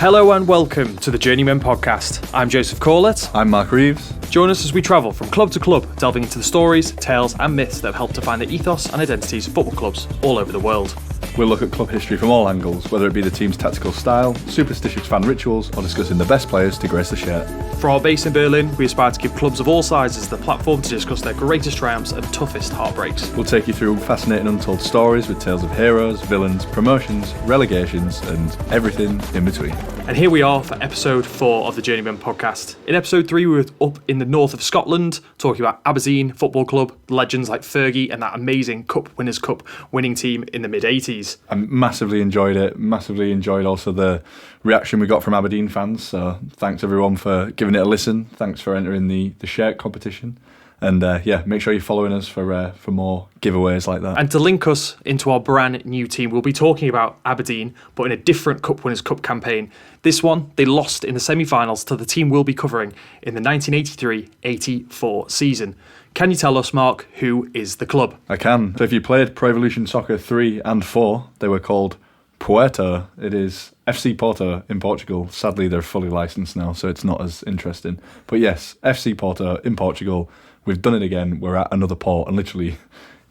Hello and welcome to the Journeymen podcast. I'm Joseph Corlett. I'm Mark Reeves. Join us as we travel from club to club, delving into the stories, tales and myths that have helped define the ethos and identities of football clubs all over the world. We'll look at club history from all angles, whether it be the team's tactical style, superstitious fan rituals, or discussing the best players to grace the shirt. For our base in Berlin, we aspire to give clubs of all sizes the platform to discuss their greatest triumphs and toughest heartbreaks. We'll take you through fascinating untold stories with tales of heroes, villains, promotions, relegations, and everything in between. And here we are for episode 4 of the Journeymen podcast. In episode 3, we were up in the north of Scotland, talking about Aberdeen Football Club, legends like Fergie and that amazing Winners' Cup winning team in the mid-80s. I massively enjoyed it, massively enjoyed also the reaction we got from Aberdeen fans, so thanks everyone for giving it a listen, thanks for entering the shirt competition. And make sure you're following us for more giveaways like that. And to link us into our brand new team, we'll be talking about Aberdeen, but in a different Winners' Cup campaign. This one, they lost in the semi-finals to the team we'll be covering in the 1983-84 season. Can you tell us, Mark, who is the club? I can. So if you played Pro Evolution Soccer 3 and 4, they were called Porto. It is FC Porto in Portugal. Sadly, they're fully licensed now, so it's not as interesting. But yes, FC Porto in Portugal. We've done it again. We're at another port, and literally,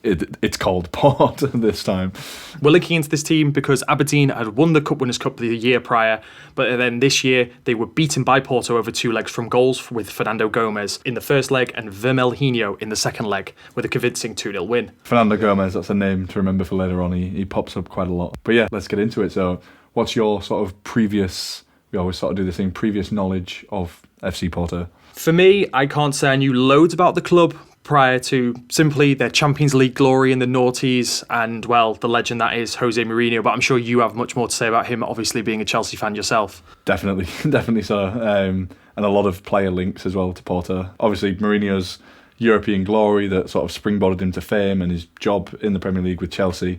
it's called Port this time. We're linking into this team because Aberdeen had won the Winners' Cup the year prior, but then this year they were beaten by Porto over 2 legs from goals with Fernando Gomez in the first leg and Vermelhinho in the second leg with a convincing 2-0 win. Fernando Gomez, that's a name to remember for later on. He pops up quite a lot. But yeah, let's get into it. So what's your sort of previous, we always sort of do this thing, previous knowledge of FC Porto? For me, I can't say I knew loads about the club prior to simply their Champions League glory in the noughties and, well, the legend that is Jose Mourinho. But I'm sure you have much more to say about him, obviously being a Chelsea fan yourself. Definitely so. And a lot of player links as well to Porto. Obviously, Mourinho's European glory that sort of springboarded him to fame and his job in the Premier League with Chelsea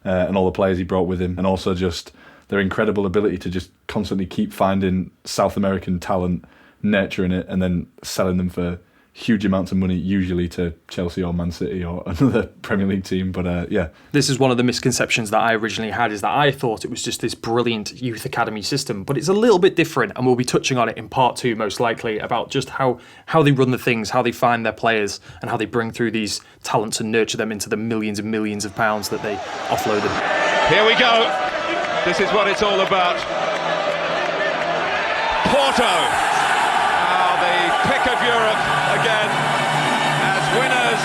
and all the players he brought with him. And also just their incredible ability to just constantly keep finding South American talent, nurturing it and then selling them for huge amounts of money, usually to Chelsea or Man City or another Premier League team. But yeah. This is one of the misconceptions that I originally had, is that I thought it was just this brilliant youth academy system, but it's a little bit different, and we'll be touching on it in part 2 most likely, about just how they run the things, how they find their players and how they bring through these talents and nurture them into the millions and millions of pounds that they offload them. Here we go. This is what it's all about. Porto. Pick of Europe again as winners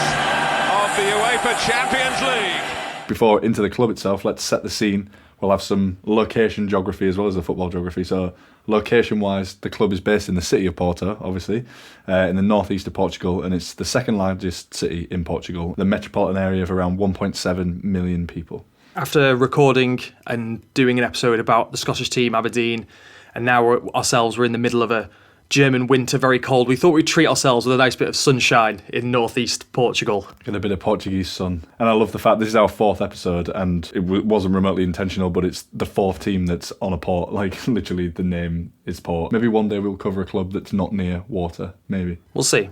of the UEFA Champions League. Before into the club itself, let's set the scene. We'll have some location geography as well as the football geography. So location-wise, the club is based in the city of Porto, obviously, in the northeast of Portugal, and it's the second largest city in Portugal, the metropolitan area of around 1.7 million people. After recording and doing an episode about the Scottish team, Aberdeen, and now we're in the middle of a German winter, very cold, we thought we'd treat ourselves with a nice bit of sunshine in northeast Portugal. Get a bit of Portuguese sun. And I love the fact this is our 4th episode, and it wasn't remotely intentional, but it's the 4th team that's on a port. Like, literally, the name is Port. Maybe one day we'll cover a club that's not near water, maybe. We'll see.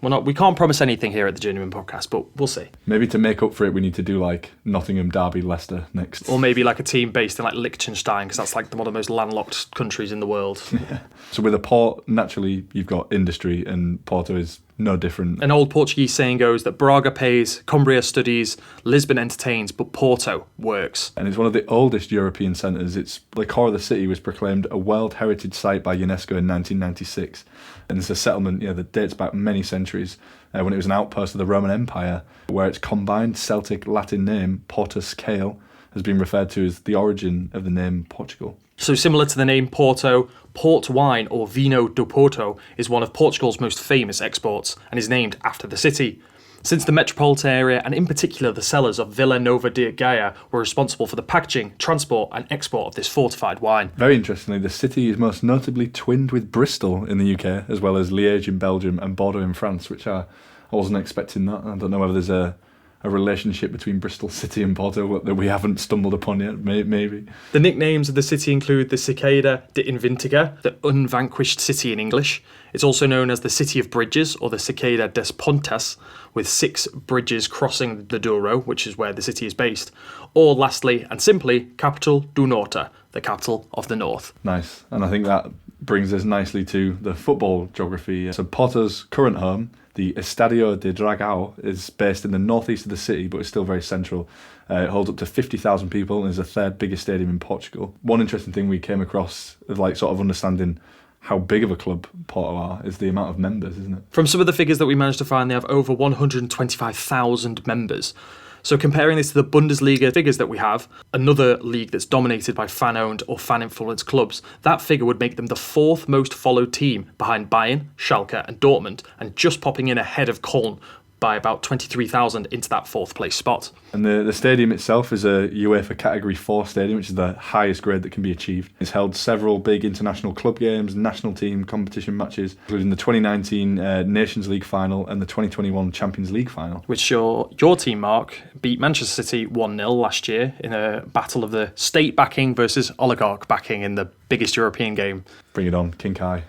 We can't promise anything here at the Journeyman podcast, but we'll see. Maybe to make up for it, we need to do, like, Nottingham, Derby, Leicester next. Or maybe, like, a team based in, like, Liechtenstein, because that's, like, one of the most landlocked countries in the world. Yeah. So with a port, naturally, you've got industry, and Porto is no different. An old Portuguese saying goes that Braga pays, Cumbria studies, Lisbon entertains, but Porto works. And it's one of the oldest European centres. It's the core of the city was proclaimed a World Heritage Site by UNESCO in 1996. And it's a settlement that dates back many centuries, when it was an outpost of the Roman Empire, where its combined Celtic Latin name, Portus Cale, has been referred to as the origin of the name Portugal. So similar to the name Porto, port wine, or Vinho do Porto, is one of Portugal's most famous exports and is named after the city. Since the metropolitan area, and in particular the cellars of Vila Nova de Gaia, were responsible for the packaging, transport and export of this fortified wine. Very interestingly, the city is most notably twinned with Bristol in the UK, as well as Liège in Belgium and Bordeaux in France, which I wasn't expecting that. I don't know whether there's a a relationship between Bristol City and Porto that we haven't stumbled upon yet, maybe. The nicknames of the city include the Cicada de Invintiga, the unvanquished city in English. It's also known as the City of Bridges, or the Cicada des Pontes, with 6 bridges crossing the Douro, which is where the city is based. Or lastly, and simply, Capital do Norte, the capital of the north. Nice. And I think that brings us nicely to the football geography. So Porto's current home, the Estadio de Dragão, is based in the northeast of the city, but it's still very central. It holds up to 50,000 people and is the 3rd biggest stadium in Portugal. One interesting thing we came across of like sort of understanding how big of a club Porto are is the amount of members, isn't it? From some of the figures that we managed to find, they have over 125,000 members. So comparing this to the Bundesliga figures that we have, another league that's dominated by fan-owned or fan-influenced clubs, that figure would make them the 4th most followed team behind Bayern, Schalke and Dortmund, and just popping in ahead of Köln by about 23,000 into that 4th place spot. And the stadium itself is a UEFA Category 4 stadium, which is the highest grade that can be achieved. It's held several big international club games, national team competition matches, including the 2019 Nations League final and the 2021 Champions League final. Which your team, Mark, beat Manchester City 1-0 last year in a battle of the state backing versus oligarch backing in the biggest European game. Bring it on, King Kai.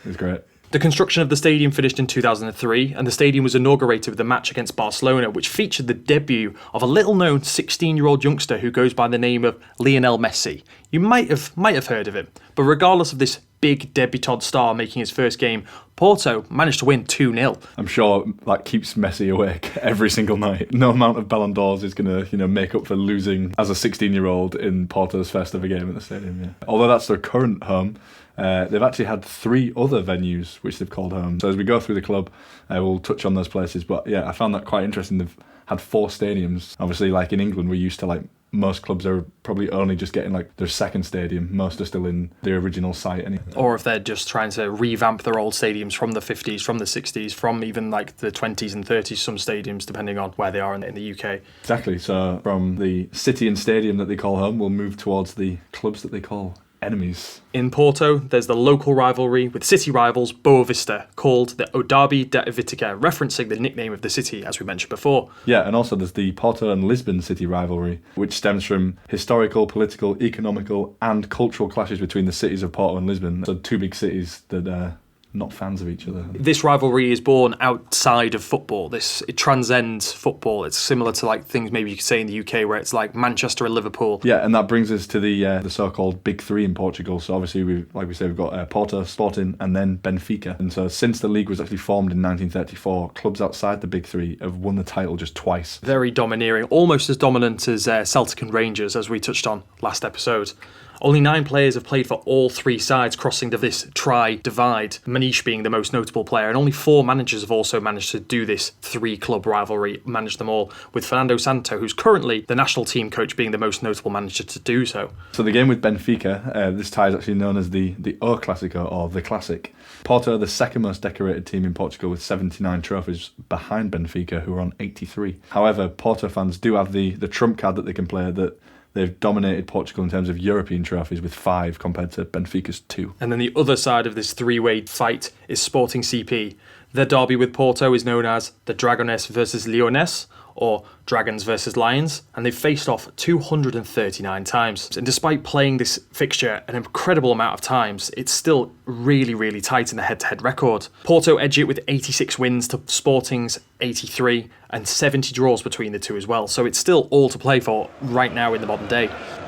It was great. The construction of the stadium finished in 2003, and the stadium was inaugurated with a match against Barcelona, which featured the debut of a little-known 16-year-old youngster who goes by the name of Lionel Messi. You might have heard of him, but regardless of this big debutant star making his first game, Porto managed to win 2-0. I'm sure that keeps Messi awake every single night. No amount of Ballon d'Ors is going to, make up for losing as a 16-year-old in Porto's first ever game at the stadium. Yeah. Although that's their current home, they've actually had 3 other venues which they've called home. So as we go through the club, we'll touch on those places. But yeah, I found that quite interesting. They've had 4 stadiums. Obviously, like in England, we're used to most clubs are probably only just getting their second stadium. Most are still in the original site. Or if they're just trying to revamp their old stadiums from the 50s, from the 60s, from even the 20s and 30s, some stadiums, depending on where they are in the UK. Exactly. So from the city and stadium that they call home, we'll move towards the clubs that they call enemies. In Porto, there's the local rivalry with city rivals Boa Vista, called the O Derby da Vitica, referencing the nickname of the city, as we mentioned before. Yeah, and also there's the Porto and Lisbon city rivalry, which stems from historical, political, economical and cultural clashes between the cities of Porto and Lisbon. So 2 big cities that are not fans of each other. This rivalry is born outside of football. It transcends football. It's similar to things maybe you could say in the UK, where it's like Manchester and Liverpool. Yeah, and that brings us to the so-called Big Three in Portugal. So obviously, we've got Porto, Sporting, and then Benfica. And so since the league was actually formed in 1934, clubs outside the Big Three have won the title just twice. Very domineering, almost as dominant as Celtic and Rangers, as we touched on last episode. Only 9 players have played for all 3 sides, crossing this tri-divide, Maniche being the most notable player, and only 4 managers have also managed to do this 3-club rivalry, manage them all, with Fernando Santo, who's currently the national team coach, being the most notable manager to do so. So the game with Benfica, this tie is actually known as the O Clásico, or the Classic. Porto are the second most decorated team in Portugal with 79 trophies behind Benfica, who are on 83. However, Porto fans do have the trump card that they can play, that they've dominated Portugal in terms of European trophies with 5 compared to Benfica's 2. And then the other side of this 3-way fight is Sporting CP. Their derby with Porto is known as the Dragones versus Leones, or Dragons versus Lions, and they've faced off 239 times. And despite playing this fixture an incredible amount of times, it's still really, really tight in the head-to-head record. Porto edge it with 86 wins to Sporting's 83, and 70 draws between the two as well. So it's still all to play for right now in the modern day.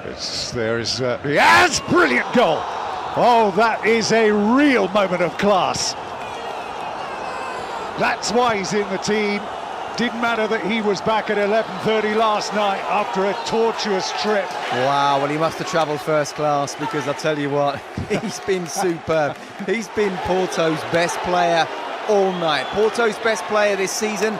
Yes, brilliant goal. Oh, that is a real moment of class. That's why he's in the team. Didn't matter that he was back at 11:30 last night after a tortuous trip. Wow, well, he must have travelled first class, because I'll tell you what, he's been superb. He's been Porto's best player all night. Porto's best player this season.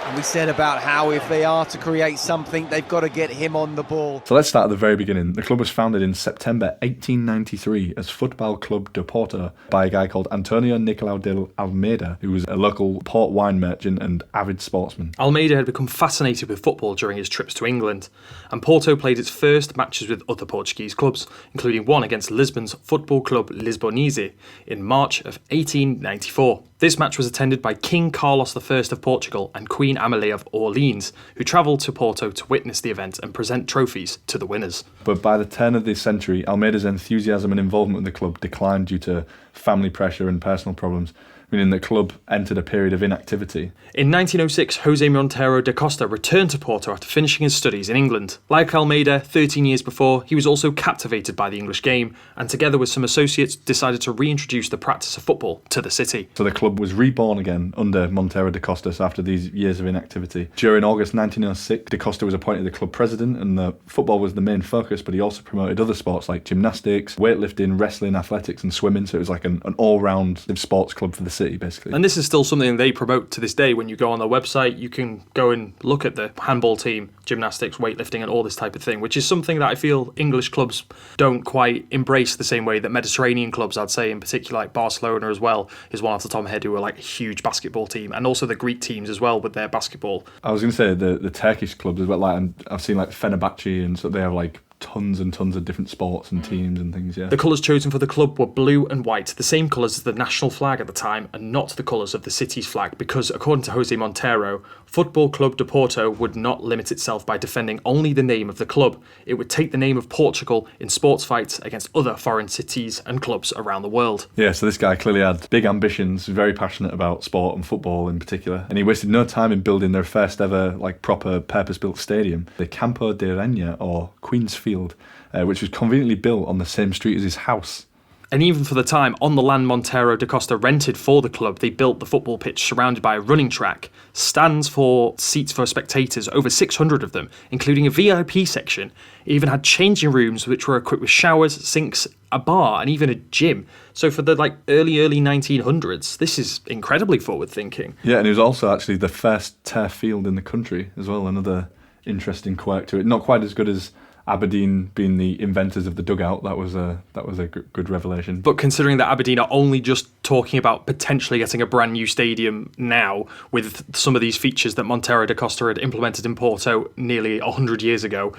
And we said about how if they are to create something, they've got to get him on the ball. So let's start at the very beginning. The club was founded in September 1893 as Futebol Club de Porto by a guy called Antonio Nicolau de Almeida, who was a local port wine merchant and avid sportsman. Almeida had become fascinated with football during his trips to England, and Porto played its first matches with other Portuguese clubs, including one against Lisbon's Football Club Lisbonese in March of 1894. This match was attended by King Carlos I of Portugal and Queen Amélie of Orleans, who travelled to Porto to witness the event and present trophies to the winners. But by the turn of this century, Almeida's enthusiasm and involvement with the club declined due to family pressure and personal problems, meaning the club entered a period of inactivity. In 1906, José Montero da Costa returned to Porto after finishing his studies in England. Like Almeida, 13 years before, he was also captivated by the English game, and together with some associates decided to reintroduce the practice of football to the city. So the club was reborn again under Montero da Costa after these years of inactivity. During August 1906, da Costa was appointed the club president, and the football was the main focus, but he also promoted other sports like gymnastics, weightlifting, wrestling, athletics and swimming, so it was like an all-round sports club for the city, basically. And this is still something they promote to this day. When you go on their website, you can go and look at the handball team, gymnastics, weightlifting and all this type of thing, which is something that I feel English clubs don't quite embrace the same way that Mediterranean clubs, I'd say in particular, like Barcelona as well, is one off the top of my head, who are like a huge basketball team, and also the Greek teams as well with their basketball. I was going to say the Turkish clubs as well, like I've seen like Fenerbahce, and so they have like tons and tons of different sports and teams and things, yeah. The colours chosen for the club were blue and white, the same colours as the national flag at the time, and not the colours of the city's flag, because according to José Montero, Football Club de Porto would not limit itself by defending only the name of the club. It would take the name of Portugal in sports fights against other foreign cities and clubs around the world. Yeah, so this guy clearly had big ambitions, very passionate about sport and football in particular, and he wasted no time in building their first ever like proper purpose-built stadium, the Campo de Reña, or Queen's Field, which was conveniently built on the same street as his house. And even for the time, on the land Montero da Costa rented for the club, they built the football pitch surrounded by a running track, stands for seats for spectators, over 600 of them, including a VIP section. It even had changing rooms which were equipped with showers, sinks, a bar, and even a gym. So for the early 1900s, this is incredibly forward thinking. Yeah, and it was also actually the first turf field in the country as well. Another interesting quirk to it. Not quite as good as Aberdeen being the inventors of the dugout. That was a good revelation. But considering that Aberdeen are only just talking about potentially getting a brand new stadium now, with some of these features that Montero da Costa had implemented in Porto nearly 100 years ago,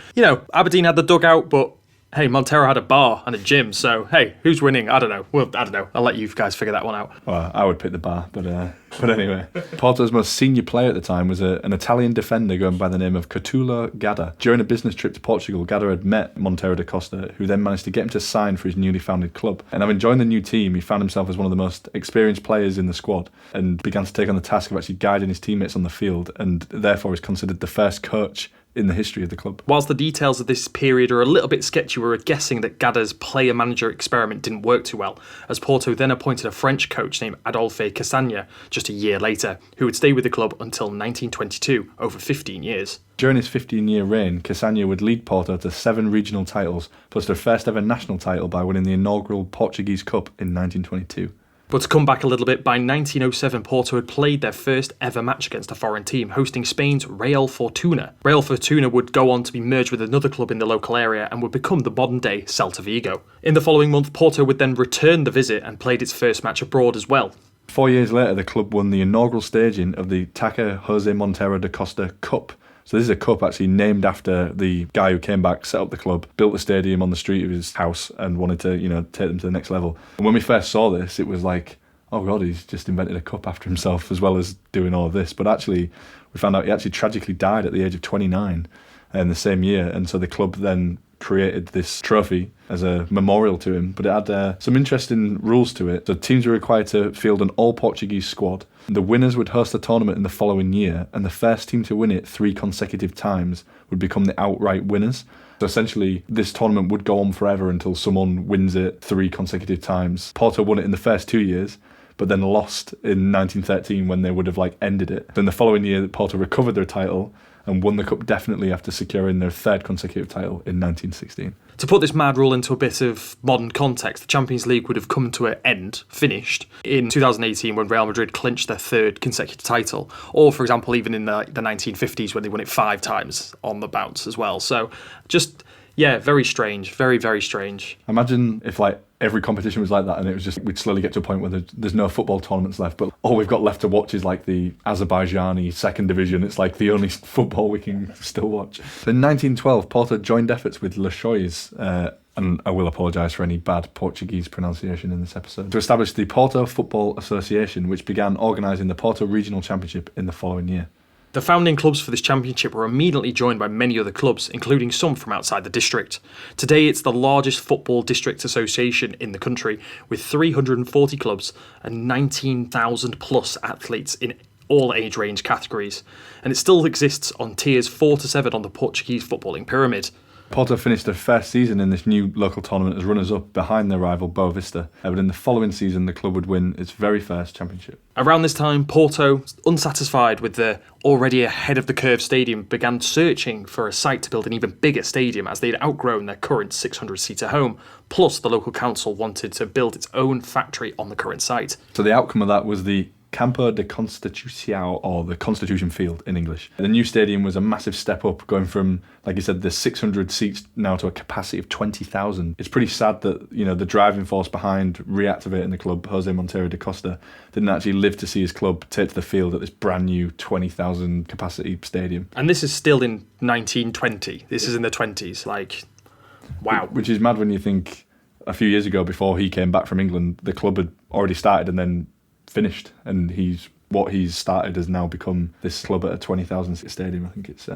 Aberdeen had the dugout, but hey, Montero had a bar and a gym, so hey, who's winning? I don't know. Well, I don't know. I'll let you guys figure that one out. Well, I would pick the bar, but anyway. Porto's most senior player at the time was an Italian defender going by the name of Catulo Gadda. During a business trip to Portugal, Gadda had met Montero da Costa, who then managed to get him to sign for his newly founded club. And having joined the new team, he found himself as one of the most experienced players in the squad and began to take on the task of actually guiding his teammates on the field, and therefore is considered the first coach in the history of the club. Whilst the details of this period are a little bit sketchy, we're guessing that Gadda's player-manager experiment didn't work too well, as Porto then appointed a French coach named Adolphe Cassagna just a year later, who would stay with the club until 1922, over 15 years. During his 15-year reign, Cassagna would lead Porto to 7 regional titles, plus their first ever national title by winning the inaugural Portuguese Cup in 1922. But to come back a little bit, by 1907, Porto had played their first ever match against a foreign team, hosting Spain's Real Fortuna. Real Fortuna would go on to be merged with another club in the local area and would become the modern-day Celta Vigo. In the following month, Porto would then return the visit and played its first match abroad as well. 4 years later, the club won the inaugural staging of the Taca José Montero da Costa Cup. So this is a cup actually named after the guy who came back, set up the club, built the stadium on the street of his house and wanted to, take them to the next level. And when we first saw this, it was like, oh God, he's just invented a cup after himself as well as doing all of this. But actually, we found out he actually tragically died at the age of 29 in the same year. And so the club then created this trophy as a memorial to him, but it had some interesting rules to it. So teams were required to field an all-Portuguese squad. The winners would host the tournament in the following year, and the first team to win it 3 consecutive times would become the outright winners. So essentially, this tournament would go on forever until someone wins it 3 consecutive times. Porto won it in the first 2 years, but then lost in 1913 when they would have ended it. Then the following year, Porto recovered their title and won the cup definitely after securing their 3rd consecutive title in 1916. To put this mad rule into a bit of modern context, the Champions League would have come to an end, finished, in 2018 when Real Madrid clinched their 3rd consecutive title, or for example even in the 1950s when they won it 5 times on the bounce as well. So just, yeah, very strange, very, very strange. Imagine if every competition was like that and it was just, we'd slowly get to a point where there's no football tournaments left, but all we've got left to watch is the Azerbaijani 2nd division. It's the only football we can still watch. In 1912, Porto joined efforts with Le Choix, and I will apologise for any bad Portuguese pronunciation in this episode, to establish the Porto Football Association, which began organising the Porto Regional Championship in the following year. The founding clubs for this championship were immediately joined by many other clubs, including some from outside the district. Today it's the largest football district association in the country, with 340 clubs and 19,000 plus athletes in all age range categories, and it still exists on tiers 4 to 7 on the Portuguese footballing pyramid. Porto finished their first season in this new local tournament as runners-up behind their rival Boa Vista, but in the following season the club would win its very first championship. Around this time, Porto, unsatisfied with the already ahead of the curve stadium, began searching for a site to build an even bigger stadium as they'd outgrown their current 600-seater home, plus the local council wanted to build its own factory on the current site. So the outcome of that was the Campo de Constitución, or the Constitution Field in English. The new stadium was a massive step up, going from, like you said, the 600 seats now to a capacity of 20,000. It's pretty sad that, the driving force behind reactivating the club, Jose Montero da Costa, didn't actually live to see his club take to the field at this brand new 20,000 capacity stadium. And this is still in 1920. This is in the 20s. Wow. Which is mad when you think a few years ago, before he came back from England, the club had already started and then finished, and what he's started has now become this club at a 20,000 seat stadium. I think it's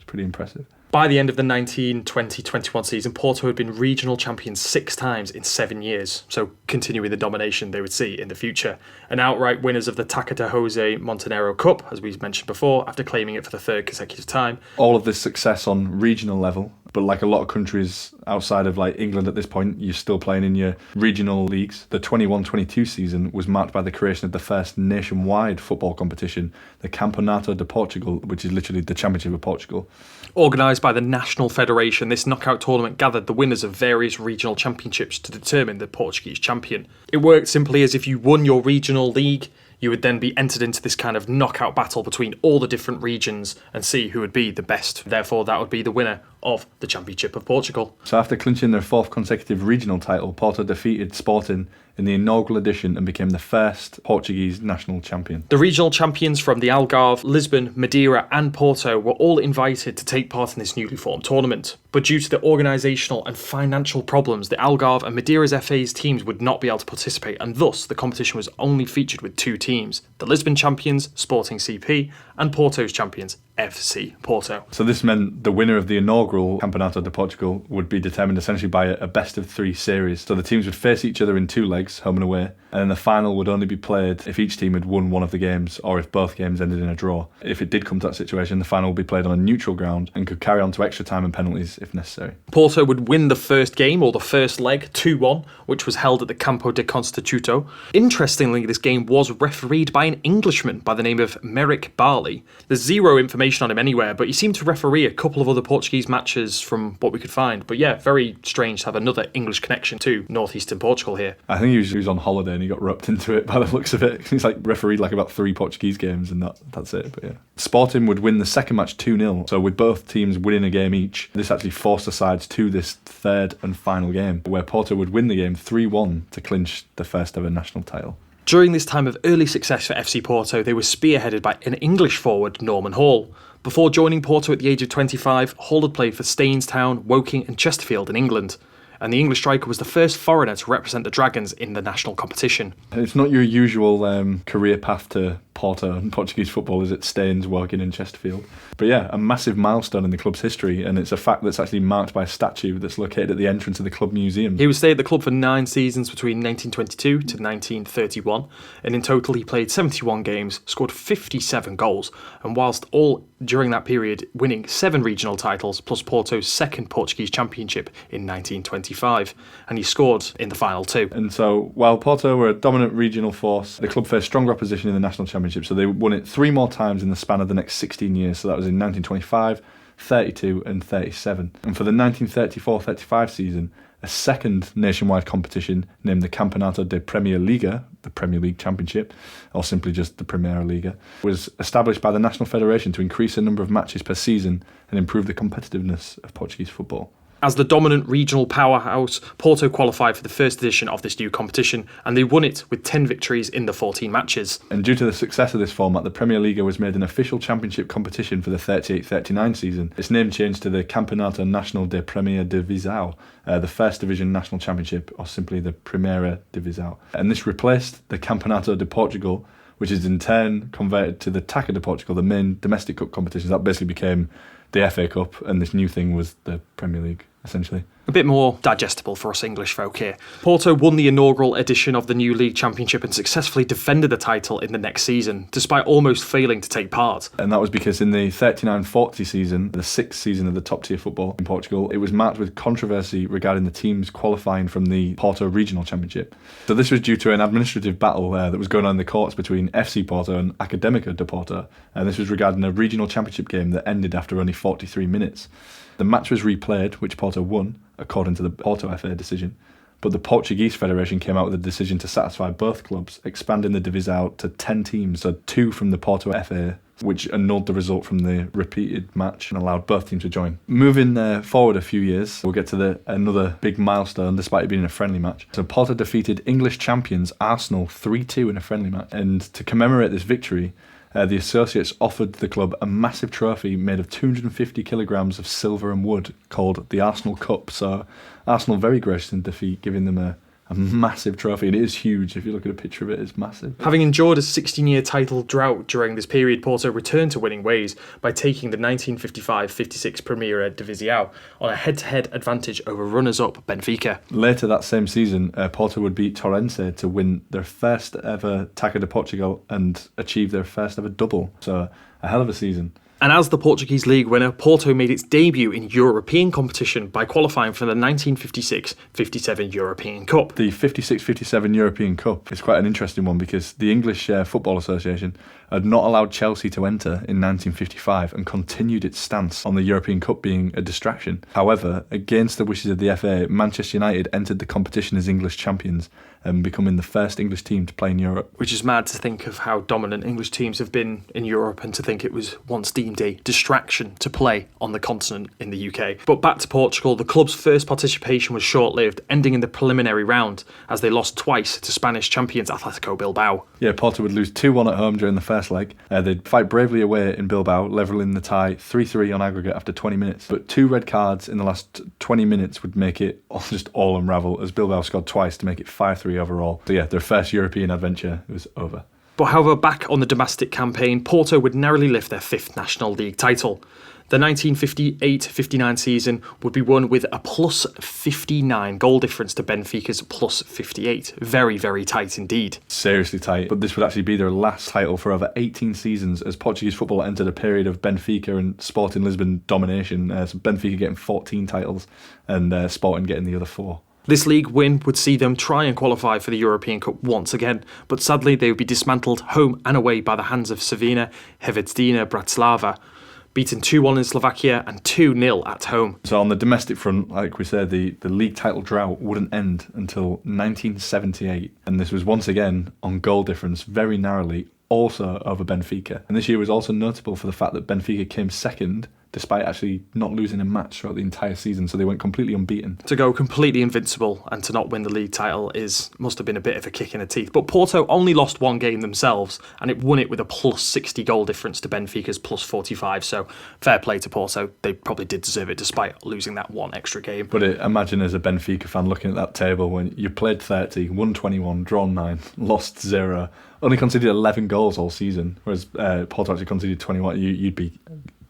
pretty impressive. By the end of the 1920-21 season, Porto had been regional champions 6 times in 7 years, so continuing the domination they would see in the future. And outright winners of the Taça de Jose Monteiro Cup, as we mentioned before, after claiming it for the 3rd consecutive time. All of this success on regional level, but like a lot of countries outside of England at this point, you're still playing in your regional leagues. The 21-22 season was marked by the creation of the first nationwide football competition, the Campeonato de Portugal, which is literally the Championship of Portugal. Organised by the National Federation, this knockout tournament gathered the winners of various regional championships to determine the Portuguese champion. It worked simply as if you won your regional league, you would then be entered into this kind of knockout battle between all the different regions and see who would be the best. Therefore, that would be the winner of the Championship of Portugal. So after clinching their 4th consecutive regional title, Porto defeated Sporting in the inaugural edition and became the first Portuguese national champion. The regional champions from the Algarve, Lisbon, Madeira and Porto were all invited to take part in this newly formed tournament. But due to the organisational and financial problems, the Algarve and Madeira's FA's teams would not be able to participate, and thus the competition was only featured with 2 teams, the Lisbon champions, Sporting CP, and Porto's champions, FC Porto. So this meant the winner of the inaugural Campeonato de Portugal would be determined essentially by a best of 3 series. So the teams would face each other in 2 legs, home and away, and then the final would only be played if each team had won one of the games or if both games ended in a draw. If it did come to that situation, the final would be played on a neutral ground and could carry on to extra time and penalties if necessary. Porto would win the first game, or the first leg, 2-1, which was held at the Campo de Constituto. Interestingly, this game was refereed by an Englishman by the name of Merrick Barley. There's zero information on him anywhere, but he seemed to referee a couple of other Portuguese matches from what we could find. But yeah, very strange to have another English connection to northeastern Portugal here. I think he was on holiday and he got roped into it by the looks of it. He's refereed about 3 Portuguese games and that's it. But yeah, Sporting would win the second match 2-0. So with both teams winning a game each, this actually forced the sides to this 3rd and final game, where Porto would win the game 3-1 to clinch the first ever national title. During this time of early success for FC Porto, they were spearheaded by an English forward, Norman Hall. Before joining Porto at the age of 25, Hall had played for Stainstown, Woking and Chesterfield in England, and the English striker was the first foreigner to represent the Dragons in the national competition. It's not your usual career path to Porto and Portuguese football, is it? Staines, Woking and Chesterfield. But yeah, a massive milestone in the club's history, and it's a fact that's actually marked by a statue that's located at the entrance of the club museum. He would stay at the club for 9 seasons between 1922 to 1931, and in total he played 71 games, scored 57 goals, and whilst all during that period winning 7 regional titles, plus Porto's 2nd Portuguese championship in 1925, and he scored in the final 2. And so, while Porto were a dominant regional force, the club faced stronger opposition in the national championship, so they won it 3 more times in the span of the next 16 years, so that was in 1925, 32 and 37. And for the 1934-35 season, a second nationwide competition named the Campeonato de Premier Liga, the Premier League Championship, or simply just the Primeira Liga, was established by the National Federation to increase the number of matches per season and improve the competitiveness of Portuguese football. As the dominant regional powerhouse, Porto qualified for the first edition of this new competition, and they won it with 10 victories in the 14 matches. And due to the success of this format, the Premier Liga was made an official championship competition for the 38-39 season. Its name changed to the Campeonato Nacional de Primeira Divisão, the First Division National Championship, or simply the Primeira Divisão. And this replaced the Campeonato de Portugal, which is in turn converted to the Taça de Portugal, the main domestic cup competitions. That basically became the FA Cup, and this new thing was the Premier League, essentially. A bit more digestible for us English folk here. Porto won the inaugural edition of the new league championship and successfully defended the title in the next season, despite almost failing to take part. And that was because in the 39-40 season, the sixth season of the top tier football in Portugal, it was marked with controversy regarding the teams qualifying from the Porto Regional Championship. So this was due to an administrative battle that was going on in the courts between FC Porto and Académica de Porto, and this was regarding a regional championship game that ended after only 43 minutes. The match was replayed, which Porto won, according to the Porto FA decision. But the Portuguese Federation came out with a decision to satisfy both clubs, expanding the divisão to 10 teams, so 2 from the Porto FA, which annulled the result from the repeated match and allowed both teams to join. Moving forward a few years, we'll get to another big milestone, despite it being a friendly match. So Porto defeated English champions Arsenal 3-2 in a friendly match. And to commemorate this victory, the associates offered the club a massive trophy made of 250 kilograms of silver and wood called the Arsenal Cup. So Arsenal very gracious in defeat, giving them a massive trophy, and it is huge. If you look at a picture of it, it's massive. Having endured a 16-year title drought during this period, Porto returned to winning ways by taking the 1955-56 Primeira Divisão on a head-to-head advantage over runners-up Benfica. Later that same season, Porto would beat Torrense to win their first ever Taça de Portugal and achieve their first ever double. So a hell of a season. And as the Portuguese league winner, Porto made its debut in European competition by qualifying for the 1956-57 European Cup. The 56-57 European Cup is quite an interesting one because the English Football Association had not allowed Chelsea to enter in 1955 and continued its stance on the European Cup being a distraction. However, against the wishes of the FA, Manchester United entered the competition as English champions and becoming the first English team to play in Europe. Which is mad to think of how dominant English teams have been in Europe and to think it was once deemed a distraction to play on the continent in the UK. But back to Portugal, the club's first participation was short-lived, ending in the preliminary round as they lost twice to Spanish champions Atletico Bilbao. Yeah, Porto would lose 2-1 at home during the first leg. They'd fight bravely away in Bilbao, levelling the tie 3-3 on aggregate after 20 minutes. But 2 red cards in the last 20 minutes would make it just all unravel as Bilbao scored twice to make it 5-3 overall. So yeah, their first European adventure was over. But however, back on the domestic campaign, Porto would narrowly lift their 5th National League title. The 1958-59 season would be won with a plus 59 goal difference to Benfica's plus 58. Very, very tight indeed. Seriously tight. But this would actually be their last title for over 18 seasons as Portuguese football entered a period of Benfica and Sporting Lisbon domination. So Benfica getting 14 titles and Sporting getting the other 4. This league win would see them try and qualify for the European Cup once again, but sadly they would be dismantled home and away by the hands of Savina, Hvězdina Bratislava, beaten 2-1 in Slovakia and 2-0 at home. So on the domestic front, like we said, the league title drought wouldn't end until 1978, and this was once again on goal difference very narrowly, also over Benfica. And this year was also notable for the fact that Benfica came second despite actually not losing a match throughout the entire season, so they went completely unbeaten. To go completely invincible and to not win the league title must have been a bit of a kick in the teeth. But Porto only lost one game themselves, and it won it with a plus 60 goal difference to Benfica's plus 45, so fair play to Porto. They probably did deserve it despite losing that one extra game. But imagine as a Benfica fan looking at that table when you played 30, won 21, drawn 9, lost 0, only conceded 11 goals all season, whereas Porto actually conceded 21, you'd be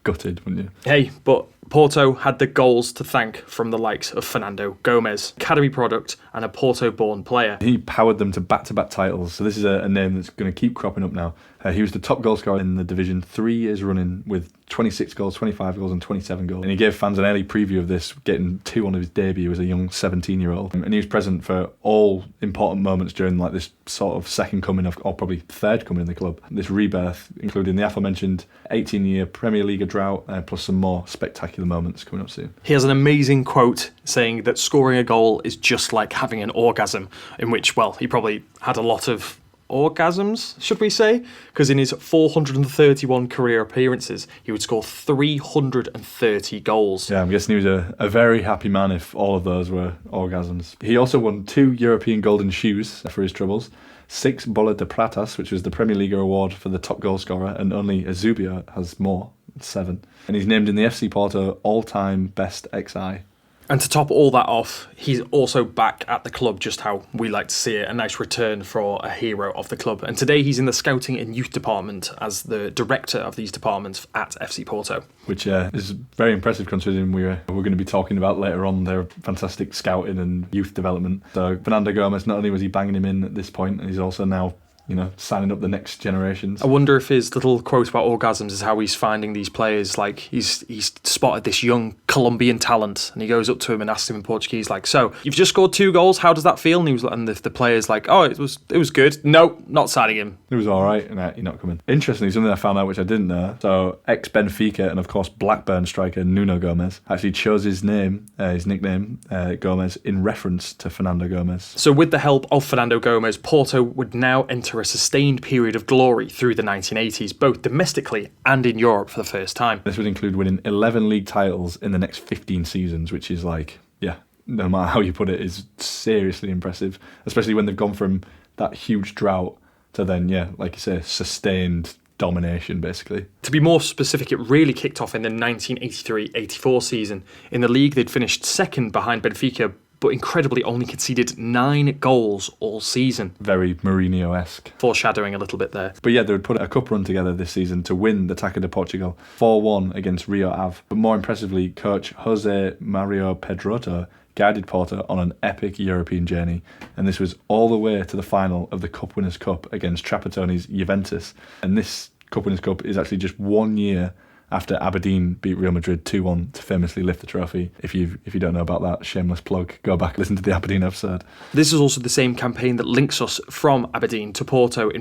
gutted, wouldn't you? Hey, but Porto had the goals to thank from the likes of Fernando Gomez, academy product and a Porto-born player. He powered them to back-to-back titles, so this is a name that's going to keep cropping up now. He was the top goal scorer in the division 3 years running with 26 goals, 25 goals and 27 goals. And he gave fans an early preview of this, getting 2 on his debut as a young 17-year-old. And he was present for all important moments during like this sort of second coming of, or probably third coming of the club. This rebirth, including the aforementioned 18-year Premier League drought, plus some more spectacular moments coming up soon. He has an amazing quote saying that scoring a goal is just like having an orgasm, in which, well, he probably had a lot of orgasms, should we say? Because in his 431 career appearances, he would score 330 goals. Yeah, I'm guessing he was a very happy man if all of those were orgasms. He also won 2 European Golden Shoes for his troubles, 6 Bola de Pratas, which was the Premier League award for the top goal scorer, and only Eusebio has more, 7. And he's named in the FC Porto all-time best XI. And to top all that off, he's also back at the club, just how we like to see it, a nice return for a hero of the club. And today he's in the scouting and youth department as the director of these departments at FC Porto. Which is very impressive considering we're going to be talking about later on their fantastic scouting and youth development. So Fernando Gomez, not only was he banging him in at this point, he's also now signing up the next generations. I wonder if his little quote about orgasms is how he's finding these players. Like, he's spotted this young Colombian talent, and he goes up to him and asks him in Portuguese, like, "So, you've just scored 2 goals, how does that feel?" And the player's like, "Oh, it was good. No, not signing him." It was alright, and you're not coming. Interestingly, something I found out which I didn't know. So, ex-Benfica and of course Blackburn striker Nuno Gomez actually chose his nickname, Gomez, in reference to Fernando Gomez. So with the help of Fernando Gomez, Porto would now enter a sustained period of glory through the 1980s, both domestically and in Europe for the first time. This would include winning 11 league titles in the next 15 seasons, which is no matter how you put it, is seriously impressive, especially when they've gone from that huge drought to then, like you say, sustained domination, basically. To be more specific, it really kicked off in the 1983-84 season. In the league, they'd finished second behind Benfica, but incredibly only conceded 9 goals all season. Very Mourinho-esque. Foreshadowing a little bit there. But they would put a cup run together this season to win the Taça de Portugal 4-1 against Rio Ave. But more impressively, coach José Mario Pedroto guided Porto on an epic European journey, and this was all the way to the final of the Cup Winners' Cup against Trapattoni's Juventus. And this Cup Winners' Cup is actually just 1 year after Aberdeen beat Real Madrid 2-1 to famously lift the trophy. If you don't know about that, shameless plug, go back and listen to the Aberdeen episode. This is also the same campaign that links us from Aberdeen to Porto,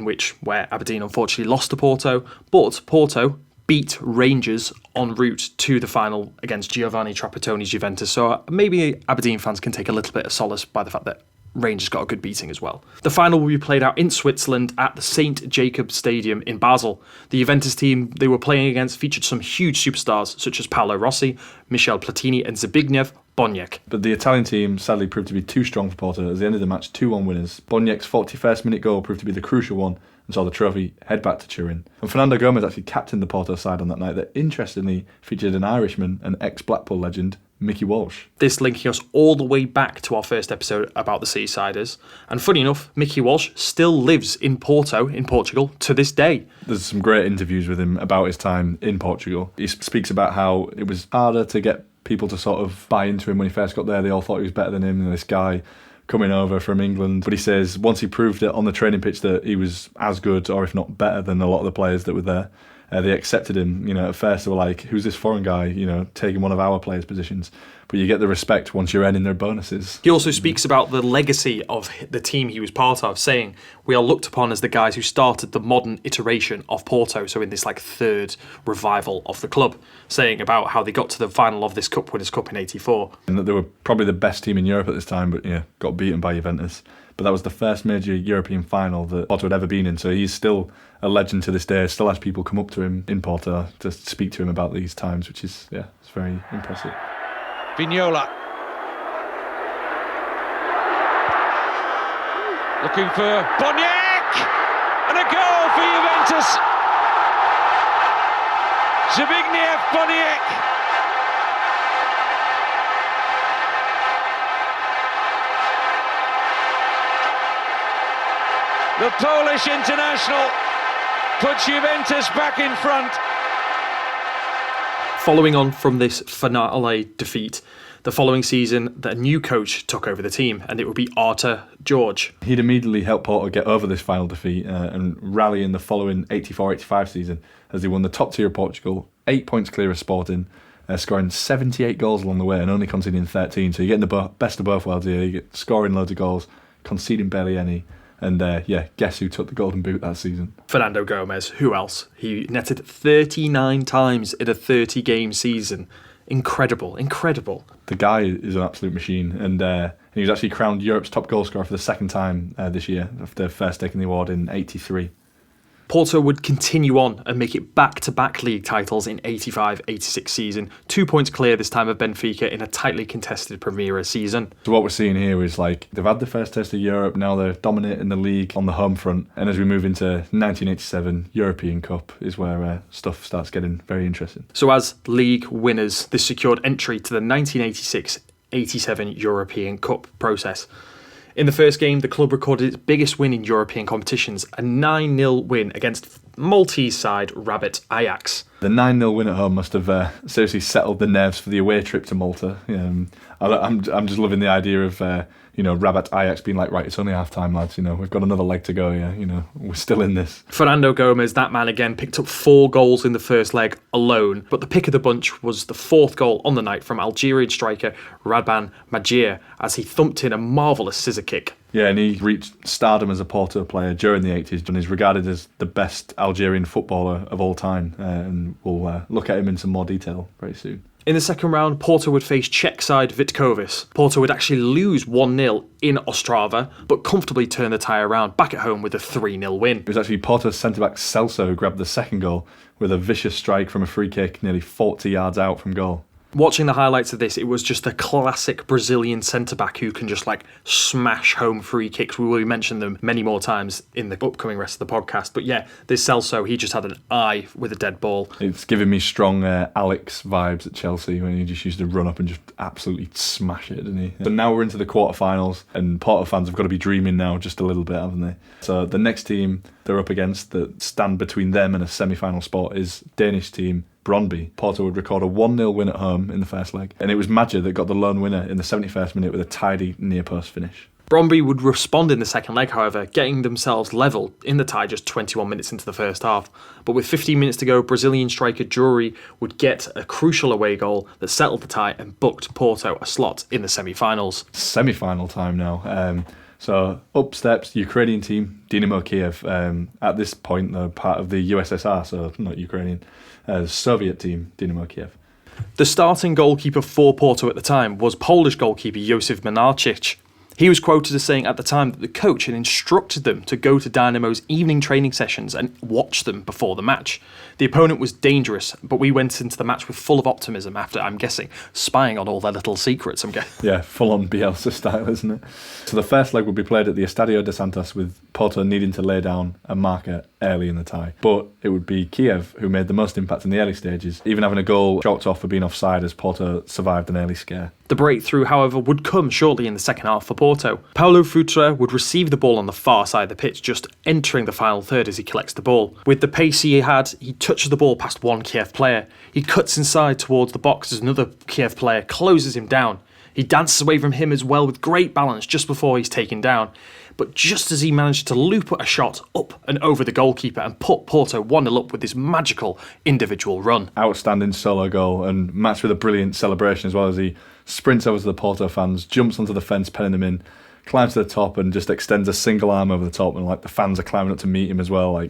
where Aberdeen unfortunately lost to Porto, but Porto beat Rangers en route to the final against Giovanni Trapattoni's Juventus. So maybe Aberdeen fans can take a little bit of solace by the fact that Rangers got a good beating as well. The final will be played out in Switzerland at the St. Jacob Stadium in Basel. The Juventus team they were playing against featured some huge superstars such as Paolo Rossi, Michel Platini and Zbigniew Boniek. But the Italian team sadly proved to be too strong for Porto as they ended the match 2-1 winners. Boniek's 41st minute goal proved to be the crucial one and saw the trophy head back to Turin. And Fernando Gomez actually captained the Porto side on that night that interestingly featured an Irishman, an ex-Blackpool legend, Mickey Walsh. This linking us all the way back to our first episode about the Seasiders. And funny enough, Mickey Walsh still lives in Porto, in Portugal, to this day. There's some great interviews with him about his time in Portugal. He speaks about how it was harder to get people to sort of buy into him when he first got there. They all thought he was better than him, and this guy coming over from England. But he says once he proved it on the training pitch that he was as good, or if not better than a lot of the players that were there, they accepted him. At first they were like, who's this foreign guy, taking one of our players' positions? But you get the respect once you're earning their bonuses. He also speaks about the legacy of the team he was part of, saying, "We are looked upon as the guys who started the modern iteration of Porto," so in this third revival of the club, saying about how they got to the final of this Cup Winners' Cup in '84. And that they were probably the best team in Europe at this time, but got beaten by Juventus. But that was the first major European final that Porto had ever been in, so he's still a legend to this day. Still has people come up to him in Porto to speak to him about these times, which is, it's very impressive. Vignola. Looking for Boniek! And a goal for Juventus! Zbigniew Boniek! The Polish international puts Juventus back in front. Following on from this finale defeat, the following season, a new coach took over the team, and it would be Otto Horge. He'd immediately helped Porto get over this final defeat and rally in the following 84-85 season as they won the top tier of Portugal, 8 points clear of Sporting, scoring 78 goals along the way and only conceding 13. So you're getting the best of both worlds here. You get scoring loads of goals, conceding barely any. And guess who took the Golden Boot that season? Fernando Gomez. Who else? He netted 39 times in a 30-game season. Incredible. The guy is an absolute machine, and he was actually crowned Europe's top goal scorer for the second time this year, after first taking the award in '83. Porto would continue on and make it back-to-back league titles in 85-86 season, 2 points clear this time of Benfica in a tightly contested Primera season. So what we're seeing here is they've had the first taste of Europe, now they're dominating the league on the home front, and as we move into 1987 European Cup is where stuff starts getting very interesting. So as league winners, this secured entry to the 1986 1987 European Cup process. In the first game, the club recorded its biggest win in European competitions, a 9-0 win against Maltese side Rabat Ajax. The 9-0 win at home must have seriously settled the nerves for the away trip to Malta. I'm just loving the idea of Rabat Ajax being like, right, it's only half time, lads. We've got another leg to go. We're still in this. Fernando Gomez, that man again, picked up 4 goals in the first leg alone, but the pick of the bunch was the 4th goal on the night from Algerian striker Radban Majir as he thumped in a marvellous scissor kick. Yeah, and he reached stardom as a Porto player during the 80s and is regarded as the best Algerian footballer of all time. And we'll look at him in some more detail very soon. In the second round, Porto would face Czech side Vitkovic. Porto would actually lose 1-0 in Ostrava, but comfortably turn the tie around back at home with a 3-0 win. It was actually Porto's centre-back Celso who grabbed the second goal with a vicious strike from a free kick nearly 40 yards out from goal. Watching the highlights of this, it was just a classic Brazilian centre-back who can just smash home free kicks. We will mention them many more times in the upcoming rest of the podcast. But yeah, this Celso, he just had an eye with a dead ball. It's giving me strong Alex vibes at Chelsea when he just used to run up and just absolutely smash it, didn't he? So now we're into the quarterfinals and Porto fans have got to be dreaming now just a little bit, haven't they? So the next team they're up against that stand between them and a semi-final spot is Danish team Brøndby. Porto would record a 1-0 win at home in the first leg, and it was Major that got the lone winner in the 71st minute with a tidy near-post finish. Brøndby would respond in the second leg, however, getting themselves level in the tie just 21 minutes into the first half. But with 15 minutes to go, Brazilian striker Drury would get a crucial away goal that settled the tie and booked Porto a slot in the semi-finals. Semi-final time now. So up steps Ukrainian team Dynamo Kiev. At this point, they're part of the USSR, so not Ukrainian. Soviet team Dynamo Kiev. The starting goalkeeper for Porto at the time was Polish goalkeeper Josip Mlynarczyk. He was quoted as saying at the time that the coach had instructed them to go to Dynamo's evening training sessions and watch them before the match. The opponent was dangerous, but we went into the match with full of optimism after, I'm guessing, spying on all their little secrets. Yeah, full-on Bielsa style, isn't it? So the first leg would be played at the Estadio de Santos with Porto needing to lay down a marker early in the tie. But it would be Kiev who made the most impact in the early stages, even having a goal chalked off for being offside as Porto survived an early scare. The breakthrough, however, would come shortly in the second half for Porto. Paolo Futra would receive the ball on the far side of the pitch, just entering the final third as he collects the ball. With the pace he had, he touches the ball past one Kiev player. He cuts inside towards the box as another Kiev player closes him down. He dances away from him as well with great balance just before he's taken down. But just as he managed to loop a shot up and over the goalkeeper and put Porto 1-0 up with this magical individual run. Outstanding solo goal and matched with a brilliant celebration as well as he sprints over to the Porto fans, jumps onto the fence, penning them in, climbs to the top and just extends a single arm over the top and the fans are climbing up to meet him as well.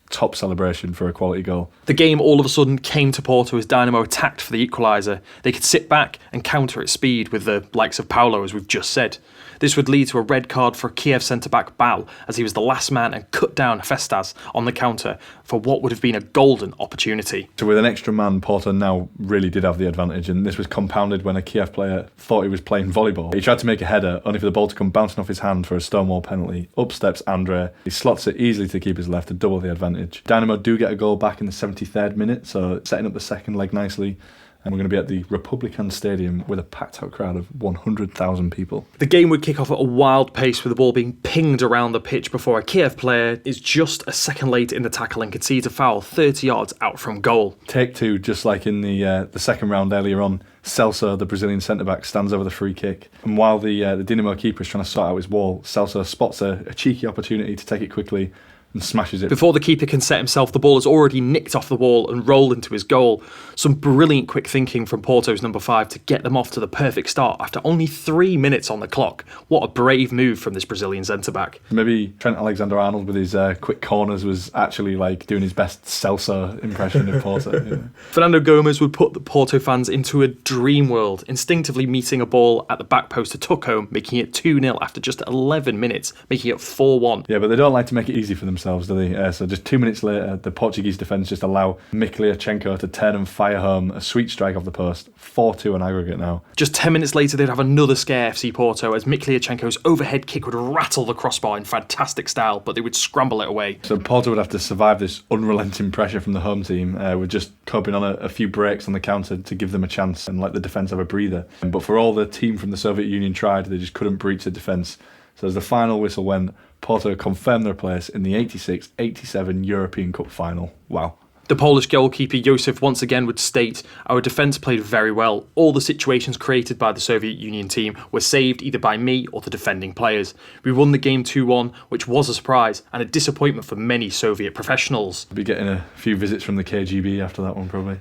Top celebration for a quality goal. The game all of a sudden came to Porto as Dynamo attacked for the equaliser. They could sit back and counter at speed with the likes of Paolo, as we've just said. This would lead to a red card for Kiev centre-back Bal, as he was the last man and cut down Festas on the counter for what would have been a golden opportunity. So with an extra man, Porto now really did have the advantage, and this was compounded when a Kiev player thought he was playing volleyball. He tried to make a header, only for the ball to come bouncing off his hand for a stonewall penalty. Up steps Andre. He slots it easily to keep his left to double the advantage. Dynamo do get a goal back in the 73rd minute, so setting up the second leg nicely. And we're going to be at the Republican Stadium with a packed-out crowd of 100,000 people. The game would kick off at a wild pace with the ball being pinged around the pitch before a Kiev player is just a second late in the tackle and concedes a foul 30 yards out from goal. Take two, just like in the second round earlier on. Celso, the Brazilian centre-back, stands over the free kick. And while the Dynamo keeper is trying to sort out his wall, Celso spots a cheeky opportunity to take it quickly and smashes it. Before the keeper can set himself, the ball has already nicked off the wall and rolled into his goal. Some brilliant quick thinking from Porto's number 5 to get them off to the perfect start after only 3 minutes on the clock. What a brave move from this Brazilian centre-back. Maybe Trent Alexander-Arnold with his quick corners was actually doing his best Celso impression of Porto. Yeah. Fernando Gomez would put the Porto fans into a dream world, instinctively meeting a ball at the back post to tuck home, making it 2-0 after just 11 minutes, making it 4-1. Yeah, but they don't like to make it easy for themselves. themselves, do they? So just 2 minutes later, the Portuguese defence just allow Mikliachenko to turn and fire home a sweet strike off the post. 4-2 on aggregate now. Just 10 minutes later, they'd have another scare FC Porto as Mikliachenko's overhead kick would rattle the crossbar in fantastic style, but they would scramble it away. So Porto would have to survive this unrelenting pressure from the home team, with just coping on a few breaks on the counter to give them a chance and let the defence have a breather. But for all the team from the Soviet Union tried, they just couldn't breach the defence. So as the final whistle went, Porto confirmed their place in the 86-87 European Cup final. Wow. The Polish goalkeeper Josef once again would state, "Our defence played very well. All the situations created by the Soviet Union team were saved either by me or the defending players. We won the game 2-1, which was a surprise and a disappointment for many Soviet professionals." Be getting a few visits from the KGB after that one, probably.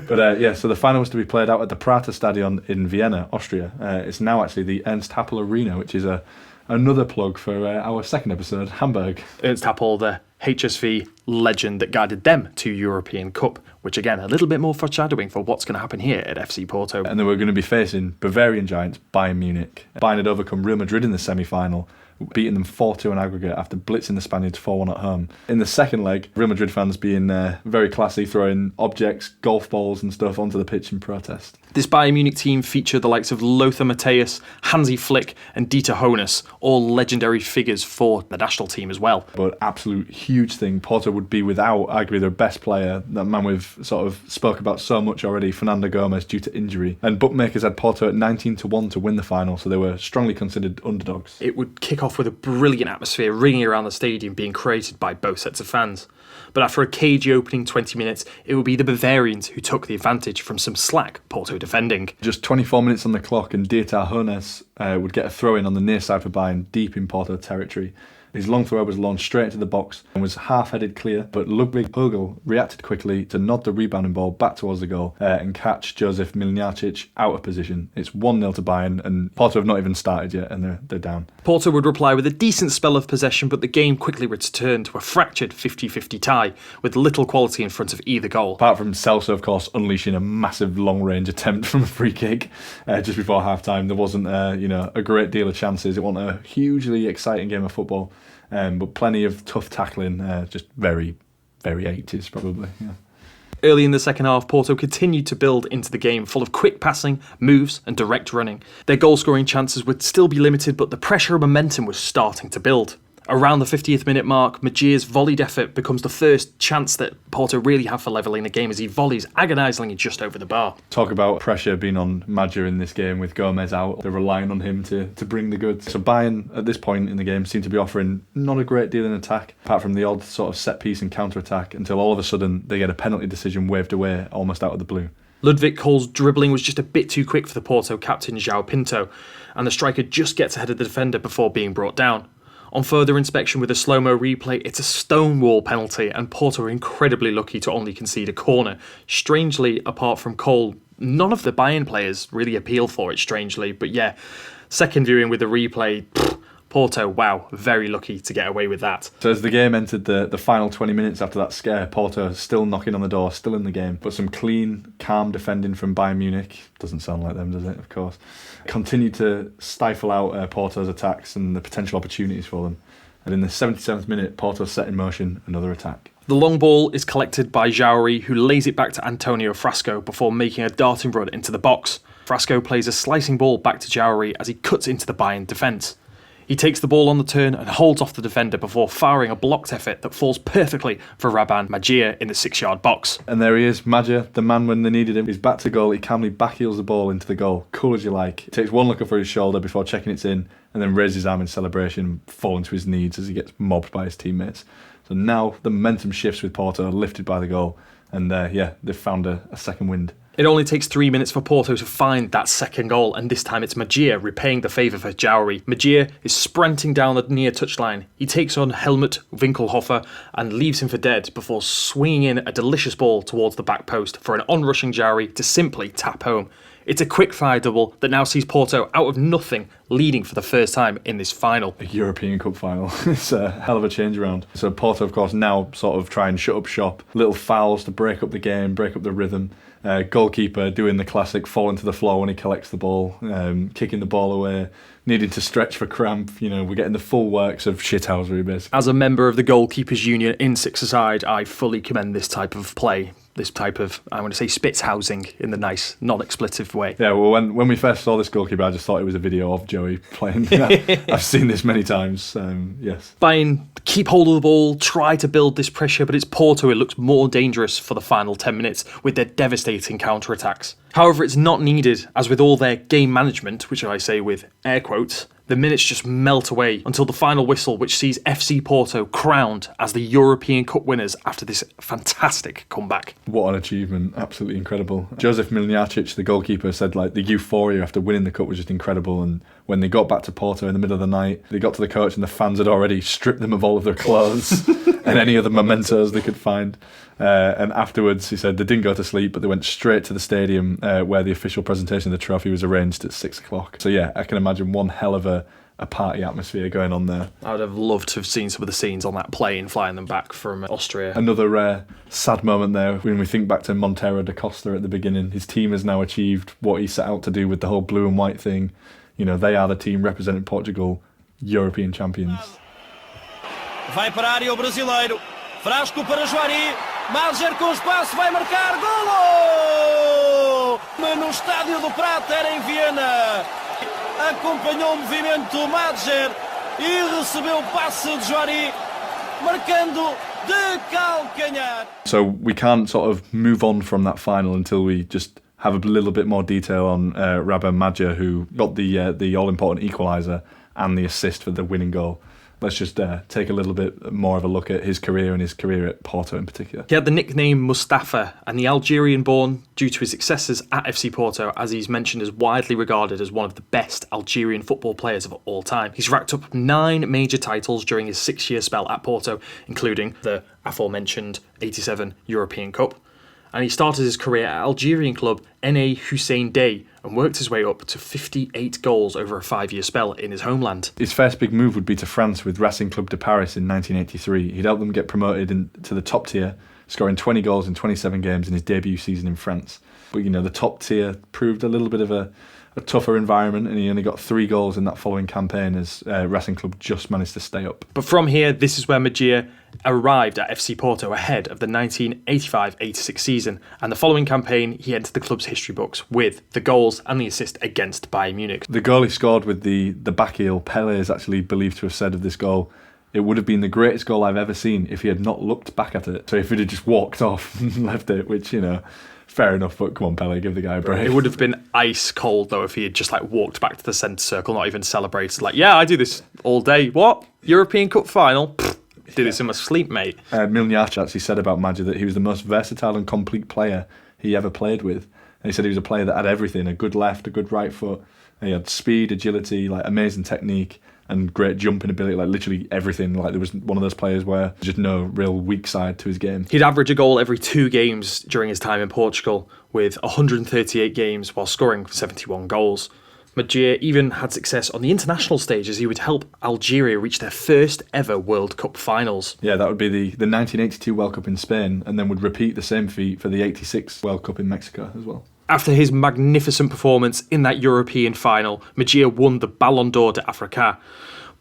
But so the final was to be played out at the Prater Stadion in Vienna, Austria. It's now actually the Ernst Happel Arena, which is another plug for our second episode, Hamburg. Ernst Happel, the HSV legend that guided them to European Cup, which again, a little bit more foreshadowing for what's going to happen here at FC Porto. And they were going to be facing Bavarian giants Bayern Munich. Bayern had overcome Real Madrid in the semi-final, beating them 4-2 on aggregate after blitzing the Spaniards 4-1 at home. In the second leg, Real Madrid fans being very classy, throwing objects, golf balls and stuff onto the pitch in protest. This Bayern Munich team featured the likes of Lothar Matthäus, Hansi Flick and Dieter Hoeneß, all legendary figures for the national team as well. But absolute huge thing, Porto would be without arguably their best player, that man we've sort of spoke about so much already, Fernando Gomez, due to injury. And bookmakers had Porto at 19-1 to win the final, so they were strongly considered underdogs. It would kick off with a brilliant atmosphere ringing around the stadium being created by both sets of fans. But after a cagey opening 20 minutes, it would be the Bavarians who took the advantage from some slack Porto defending. Just 24 minutes on the clock and Dieter Hoeneß would get a throw-in on the near side for Bayern, deep in Porto territory. His long throw was launched straight into the box and was half-headed clear, but Ludwig Högl reacted quickly to nod the rebounding ball back towards the goal and catch Josef Milnjacic out of position. It's 1-0 to Bayern, and Porto have not even started yet, and they're down. Porto would reply with a decent spell of possession, but the game quickly returned to a fractured 50-50 tie, with little quality in front of either goal. Apart from Celso, of course, unleashing a massive long-range attempt from a free kick just before half-time. There wasn't a great deal of chances. It wasn't a hugely exciting game of football. But plenty of tough tackling, just very, very 80s probably. Yeah. Early in the second half, Porto continued to build into the game, full of quick passing, moves and direct running. Their goal-scoring chances would still be limited, but the pressure and momentum was starting to build. Around the 50th minute mark, Magier's volleyed effort becomes the first chance that Porto really have for levelling the game as he volleys agonisingly just over the bar. Talk about pressure being on Magier in this game with Gomez out. They're relying on him to bring the goods. So Bayern, at this point in the game, seem to be offering not a great deal in attack, apart from the odd sort of set piece and counter-attack, until all of a sudden they get a penalty decision waved away almost out of the blue. Ludwig Kohl's dribbling was just a bit too quick for the Porto captain João Pinto, and the striker just gets ahead of the defender before being brought down. On further inspection with a slow-mo replay, it's a stonewall penalty, and Porto are incredibly lucky to only concede a corner. Strangely, apart from Cole, none of the Bayern players really appeal for it, strangely. But yeah, second viewing with the replay, Porto, wow, very lucky to get away with that. So as the game entered the final 20 minutes after that scare, Porto still knocking on the door, still in the game, but some clean, calm defending from Bayern Munich. Doesn't sound like them, does it? Of course. Continued to stifle out Porto's attacks and the potential opportunities for them. And in the 77th minute, Porto set in motion another attack. The long ball is collected by Jauri, who lays it back to Antonio Frasco before making a darting run into the box. Frasco plays a slicing ball back to Jauri as he cuts into the Bayern defence. He takes the ball on the turn and holds off the defender before firing a blocked effort that falls perfectly for Raban Magier in the 6-yard box. And there he is, Magier, the man when they needed him. He's back to goal, he calmly backheels the ball into the goal, cool as you like. He takes one look over his shoulder before checking it's in, and then raises his arm in celebration, falling to his knees as he gets mobbed by his teammates. So now the momentum shifts with Porto, lifted by the goal, and they've found a second wind. It only takes 3 minutes for Porto to find that second goal, and this time it's Magier repaying the favour for Jauri. Magier is sprinting down the near touchline. He takes on Helmut Winkelhofer and leaves him for dead before swinging in a delicious ball towards the back post for an onrushing Jauri to simply tap home. It's a quick-fire double that now sees Porto out of nothing, leading for the first time in this final. A European Cup final. It's a hell of a change around. So Porto, of course, now sort of try and shut up shop. Little fouls to break up the game, break up the rhythm. Goalkeeper doing the classic falling to the floor when he collects the ball, kicking the ball away, needing to stretch for cramp. We're getting the full works of shithousery, basically. As a member of the Goalkeepers Union in six-a-side, I fully commend this type of play. This type of, I want to say, spitz housing in the nice, non-expletive way. Yeah, well, when we first saw this goalkeeper, I just thought it was a video of Joey playing. I've seen this many times, yes. Bayern keep hold of the ball, try to build this pressure, but it's Porto. It looks more dangerous for the final 10 minutes with their devastating counter-attacks. However, it's not needed, as with all their game management, which I say with air quotes, the minutes just melt away until the final whistle, which sees FC Porto crowned as the European Cup winners after this fantastic comeback. What an achievement. Absolutely incredible. Joseph Miljacic, the goalkeeper, said the euphoria after winning the cup was just incredible, and when they got back to Porto in the middle of the night, they got to the coach and the fans had already stripped them of all of their clothes and any other mementos they could find. And afterwards, he said they didn't go to sleep, but they went straight to the stadium where the official presentation of the trophy was arranged at 6 o'clock. So yeah, I can imagine one hell of a party atmosphere going on there. I would have loved to have seen some of the scenes on that plane flying them back from Austria. Another sad moment there when we think back to Montero da Costa at the beginning. His team has now achieved what he set out to do with the whole blue and white thing. They are the team representing Portugal, European champions. Vai para a área o brasileiro. Frasco para Joari. Madger com espaço, vai marcar. Golo! No Estádio do Prata, era em Viena. Acompanhou o movimento Madger e recebeu o passe de Joari, marcando de calcanhar. So we can't sort of move on from that final until we just have a little bit more detail on Rabah Madjer, who got the all-important equaliser and the assist for the winning goal. Let's just take a little bit more of a look at his career and his career at Porto in particular. He had the nickname Mustafa, and the Algerian-born, due to his successes at FC Porto, as he's mentioned, is widely regarded as one of the best Algerian football players of all time. He's racked up 9 major titles during his 6-year spell at Porto, including the aforementioned 87 European Cup. And he started his career at Algerian club NA Hussein Dey and worked his way up to 58 goals over a 5-year spell in his homeland. His first big move would be to France with Racing Club de Paris in 1983. He'd helped them get promoted to the top tier, scoring 20 goals in 27 games in his debut season in France. But the top tier proved a little bit of a tougher environment, and he only got 3 goals in that following campaign as Racing Club just managed to stay up. But from here, this is where Madjer arrived at FC Porto ahead of the 1985-86 season, and the following campaign he entered the club's history books with the goals and the assist against Bayern Munich. The goal he scored with the back heel, Pele is actually believed to have said of this goal, "It would have been the greatest goal I've ever seen if he had not looked back at it." So if he'd have just walked off and left it, which, fair enough, but come on, Pele, give the guy a break. It would have been ice cold, though, if he had just walked back to the centre circle, not even celebrated. Yeah, I do this all day. What? European Cup final? Do this in my sleep, mate. Miljacic actually said about Madjer that he was the most versatile and complete player he ever played with. And he said he was a player that had everything: a good left, a good right foot. And he had speed, agility, amazing technique, and great jumping ability, literally everything. There was one of those players where there's just no real weak side to his game. He'd average a goal every 2 games during his time in Portugal, with 138 games while scoring 71 goals. Madjer even had success on the international stage as he would help Algeria reach their first ever World Cup finals. Yeah, that would be the 1982 World Cup in Spain, and then would repeat the same feat for the 86 World Cup in Mexico as well. After his magnificent performance in that European final, Madjer won the Ballon d'Or d'Africa.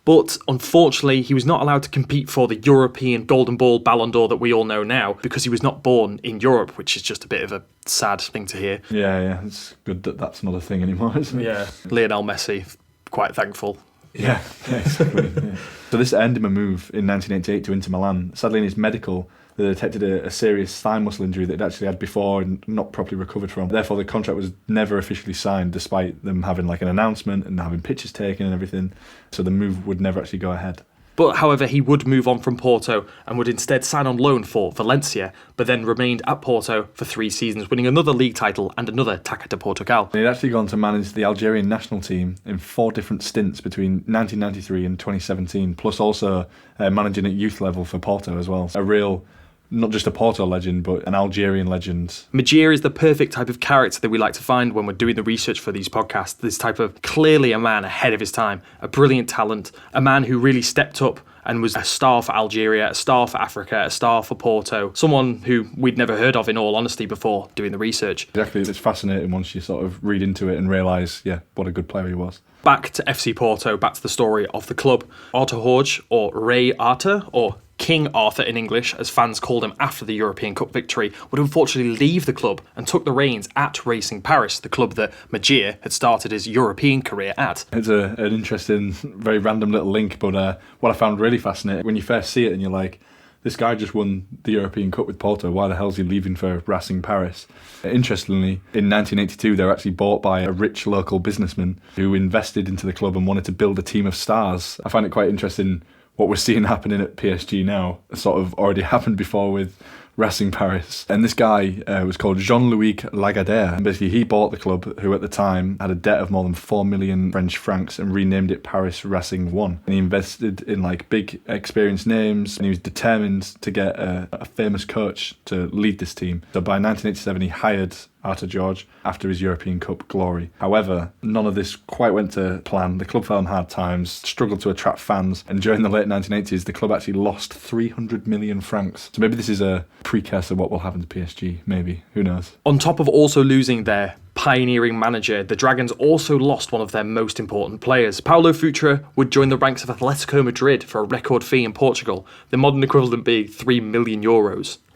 But unfortunately, he was not allowed to compete for the European Golden Ball Ballon d'Or that we all know now because he was not born in Europe, which is just a bit of a sad thing to hear. Yeah, it's good that that's not a thing anymore, isn't it? Yeah, Lionel Messi, quite thankful. Yeah, exactly. Yeah. So this earned him a move in 1988 to Inter Milan. Sadly, in his medical, they detected a serious thigh muscle injury that he'd actually had before and not properly recovered from. Therefore, the contract was never officially signed, despite them having an announcement and having pictures taken and everything. So the move would never actually go ahead. But however, he would move on from Porto and would instead sign on loan for Valencia, but then remained at Porto for 3 seasons, winning another league title and another Taça de Portugal. He'd actually gone to manage the Algerian national team in 4 different stints between 1993 and 2017, plus also managing at youth level for Porto as well. A real not just a Porto legend, but an Algerian legend. Majir is the perfect type of character that we like to find when we're doing the research for these podcasts. This type of clearly a man ahead of his time, a brilliant talent, a man who really stepped up and was a star for Algeria, a star for Africa, a star for Porto, someone who we'd never heard of, in all honesty, before doing the research. Exactly, it's fascinating once you sort of read into it and realise, what a good player he was. Back to FC Porto, back to the story of the club. Otto Horge, or Rey Arthur, or King Arthur in English, as fans called him after the European Cup victory, would unfortunately leave the club and took the reins at Racing Paris, the club that Majir had started his European career at. It's an interesting, very random little link, but what I found really fascinating, when you first see it and you're like, this guy just won the European Cup with Porto, why the hell is he leaving for Racing Paris? Interestingly, in 1982 they were actually bought by a rich local businessman who invested into the club and wanted to build a team of stars. I find it quite interesting what we're seeing happening at PSG now sort of already happened before with Racing Paris. And this guy was called Jean-Louis Lagardère. And basically he bought the club, who at the time had a debt of more than 4 million French francs, and renamed it Paris Racing 1. And he invested in like big experienced names, and he was determined to get a famous coach to lead this team. So by 1987 he hired Otto Horge after his European Cup glory. However, none of this quite went to plan. The club fell on hard times, struggled to attract fans, and during the late 1980s the club actually lost 300 million francs. So maybe this is a precursor of what will happen to PSG, maybe, who knows. On top of also losing their pioneering manager, the Dragons also lost one of their most important players. Paolo Futra would join the ranks of Atletico Madrid for a record fee in Portugal, the modern equivalent being €3 million.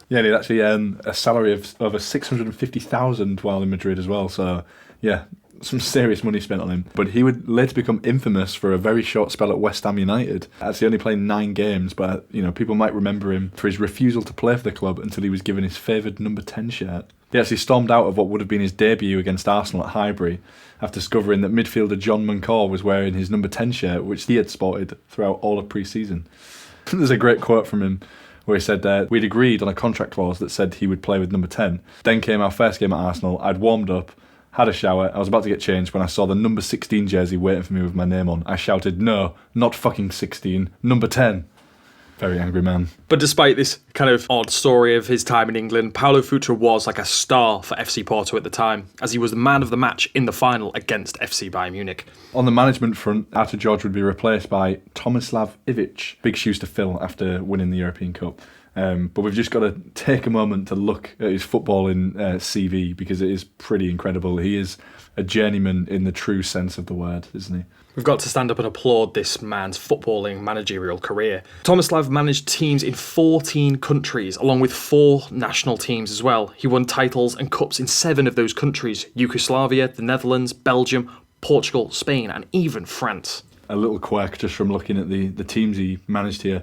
Yeah, and he'd actually earn a salary of over 650,000 while in Madrid as well. So, yeah, some serious money spent on him. But he would later become infamous for a very short spell at West Ham United. Actually only playing 9 games, but people might remember him for his refusal to play for the club until he was given his favoured number 10 shirt. He actually stormed out of what would have been his debut against Arsenal at Highbury after discovering that midfielder John Mancour was wearing his number 10 shirt, which he had sported throughout all of pre-season. There's a great quote from him where he said we'd agreed on a contract clause that said he would play with number 10. Then came our first game at Arsenal. I'd warmed up, had a shower, I was about to get changed when I saw the number 16 jersey waiting for me with my name on. I shouted, no, not fucking 16, number 10. Very angry man. But despite this kind of odd story of his time in England, Paolo Futra was like a star for FC Porto at the time, as he was the man of the match in the final against FC Bayern Munich. On the management front, Otto Horge would be replaced by Tomislav Ivic. Big shoes to fill after winning the European Cup. But we've just got to take a moment to look at his footballing CV, because it is pretty incredible. He is a journeyman in the true sense of the word, isn't he? We've got to stand up and applaud this man's footballing managerial career. Tomislav managed teams in 14 countries, along with 4 national teams as well. He won titles and cups in 7 of those countries: Yugoslavia, the Netherlands, Belgium, Portugal, Spain, and even France. A little quirk just from looking at the teams he managed here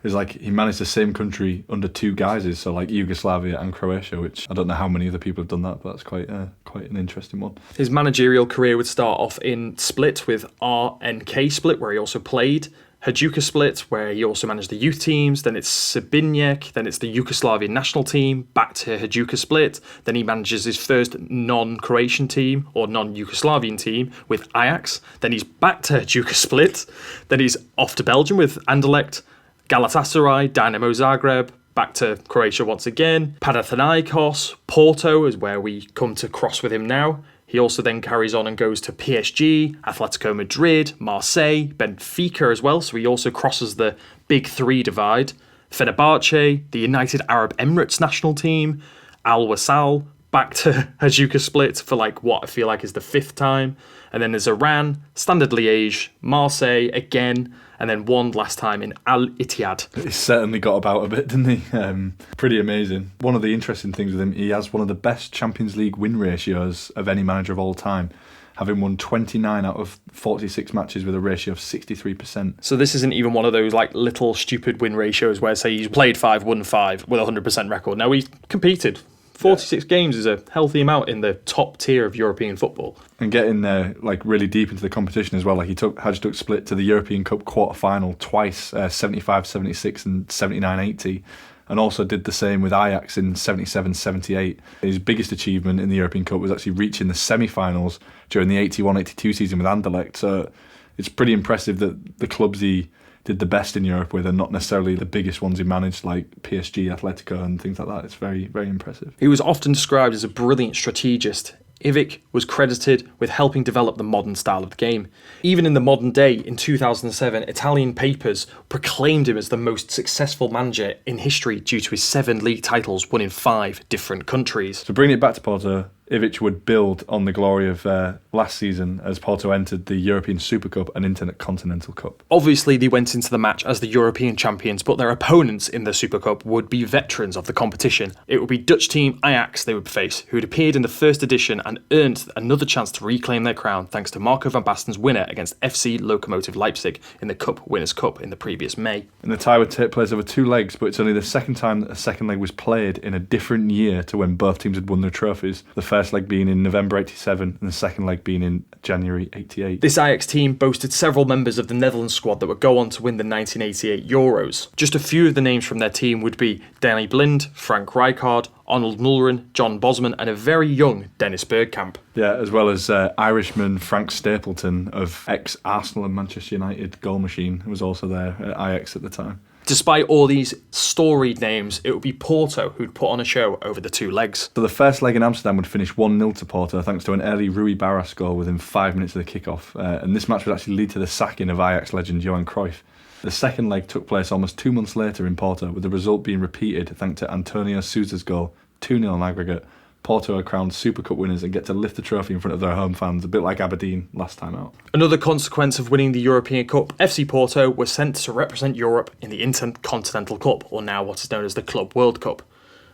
is like he managed the same country under 2 guises, so like Yugoslavia and Croatia, which I don't know how many other people have done that, but that's quite an interesting one. His managerial career would start off in Split with RNK Split, where he also played, Hajduk Split, where he also managed the youth teams, then it's Sibinjek, then it's the Yugoslavian national team, back to Hajduk Split, then he manages his first non-Croatian team, or non-Yugoslavian team, with Ajax, then he's back to Hajduk Split, then he's off to Belgium with Anderlecht, Galatasaray, Dynamo Zagreb, back to Croatia once again, Panathinaikos, Porto is where we come to cross with him now. He also then carries on and goes to PSG, Atletico Madrid, Marseille, Benfica as well, so he also crosses the big 3 divide. Fenerbahce, the United Arab Emirates national team, Al Wassal, back to Hajduk Split for what I feel like is the 5th time. And then there's Iran, Standard Liège, Marseille again, and then one last time in Al Ittihad. He certainly got about a bit, didn't he? Pretty amazing. One of the interesting things with him, he has one of the best Champions League win ratios of any manager of all time, having won 29 out of 46 matches with a ratio of 63%. So this isn't even one of those little stupid win ratios where, say, he's played 5, won 5 with a 100% record. No, he competed. 46 games is a healthy amount in the top tier of European football. And getting really deep into the competition as well. He took Hajduk Split to the European Cup quarter-final twice, 75-76 and 79-80, and also did the same with Ajax in 77-78. His biggest achievement in the European Cup was actually reaching the semi-finals during the 81-82 season with Anderlecht. So it's pretty impressive that the clubs he did the best in Europe with, and not necessarily the biggest ones he managed, like PSG, Atletico and things like that. It's very, very impressive. He was often described as a brilliant strategist. Ivic was credited with helping develop the modern style of the game. Even in the modern day, in 2007, Italian papers proclaimed him as the most successful manager in history due to his 7 league titles won in 5 different countries. So bringing it back to Porto, Ivic would build on the glory of last season as Porto entered the European Super Cup and Intercontinental Cup. Obviously, they went into the match as the European champions, but their opponents in the Super Cup would be veterans of the competition. It would be Dutch team Ajax they would face, who had appeared in the first edition and earned another chance to reclaim their crown thanks to Marco van Basten's winner against FC Lokomotiv Leipzig in the Cup Winners' Cup in the previous May. And the tie would take place over 2 legs, but it's only the second time that a second leg was played in a different year to when both teams had won their trophies. The first leg being in November 87 and the second leg being in January 88. This Ajax team boasted several members of the Netherlands squad that would go on to win the 1988 Euros. Just a few of the names from their team would be Danny Blind, Frank Rijkaard, Arnold Mulren, John Bosman and a very young Dennis Bergkamp. Yeah, as well as Irishman Frank Stapleton of ex-Arsenal and Manchester United goal machine, who was also there at Ajax at the time. Despite all these storied names, it would be Porto who'd put on a show over the 2 legs. So the first leg in Amsterdam would finish 1-0 to Porto thanks to an early Rui Barras goal within 5 minutes of the kickoff. And this match would actually lead to the sacking of Ajax legend Johan Cruyff. The second leg took place almost 2 months later in Porto, with the result being repeated thanks to Antonio Sousa's goal, 2-0 on aggregate. Porto are crowned Super Cup winners and get to lift the trophy in front of their home fans, a bit like Aberdeen last time out. Another consequence of winning the European Cup, FC Porto were sent to represent Europe in the Intercontinental Cup, or now what is known as the Club World Cup.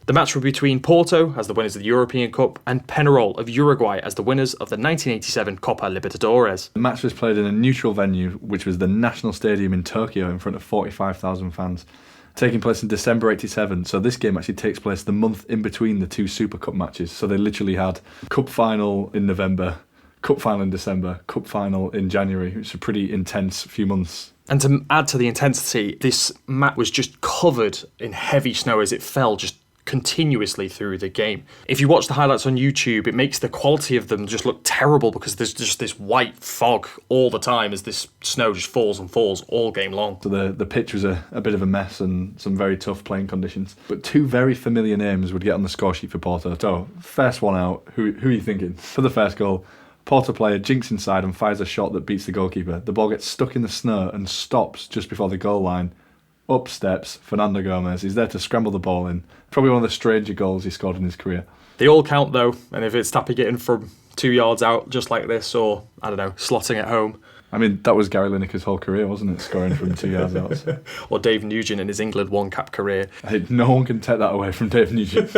The match would be between Porto, as the winners of the European Cup, and Peñarol of Uruguay as the winners of the 1987 Copa Libertadores. The match was played in a neutral venue, which was the National Stadium in Tokyo in front of 45,000 fans. Taking place in December 87, so this game actually takes place the month in between the 2 Super Cup matches. So they literally had Cup Final in November, Cup Final in December, Cup Final in January. It's a pretty intense few months. And to add to the intensity, this match was just covered in heavy snow as it fell just continuously through the game. If you watch the highlights on YouTube, it makes the quality of them just look terrible because there's just this white fog all the time as this snow just falls and falls all game long. So the pitch was a bit of a mess and some very tough playing conditions. But 2 very familiar names would get on the score sheet for Porto. So, first one out, who are you thinking? For the first goal, Porto player jinks inside and fires a shot that beats the goalkeeper. The ball gets stuck in the snow and stops just before the goal line. Up steps Fernando Gomez. He's there to scramble the ball in. Probably one of the stranger goals he scored in his career. They all count though, and if it's tapping it in from 2 yards out just like this, or, I don't know, slotting it home. I mean, that was Gary Lineker's whole career, wasn't it? Scoring from 2 yards out. So. Or Dave Nugent in his England 1-cap career. Hey, no one can take that away from Dave Nugent.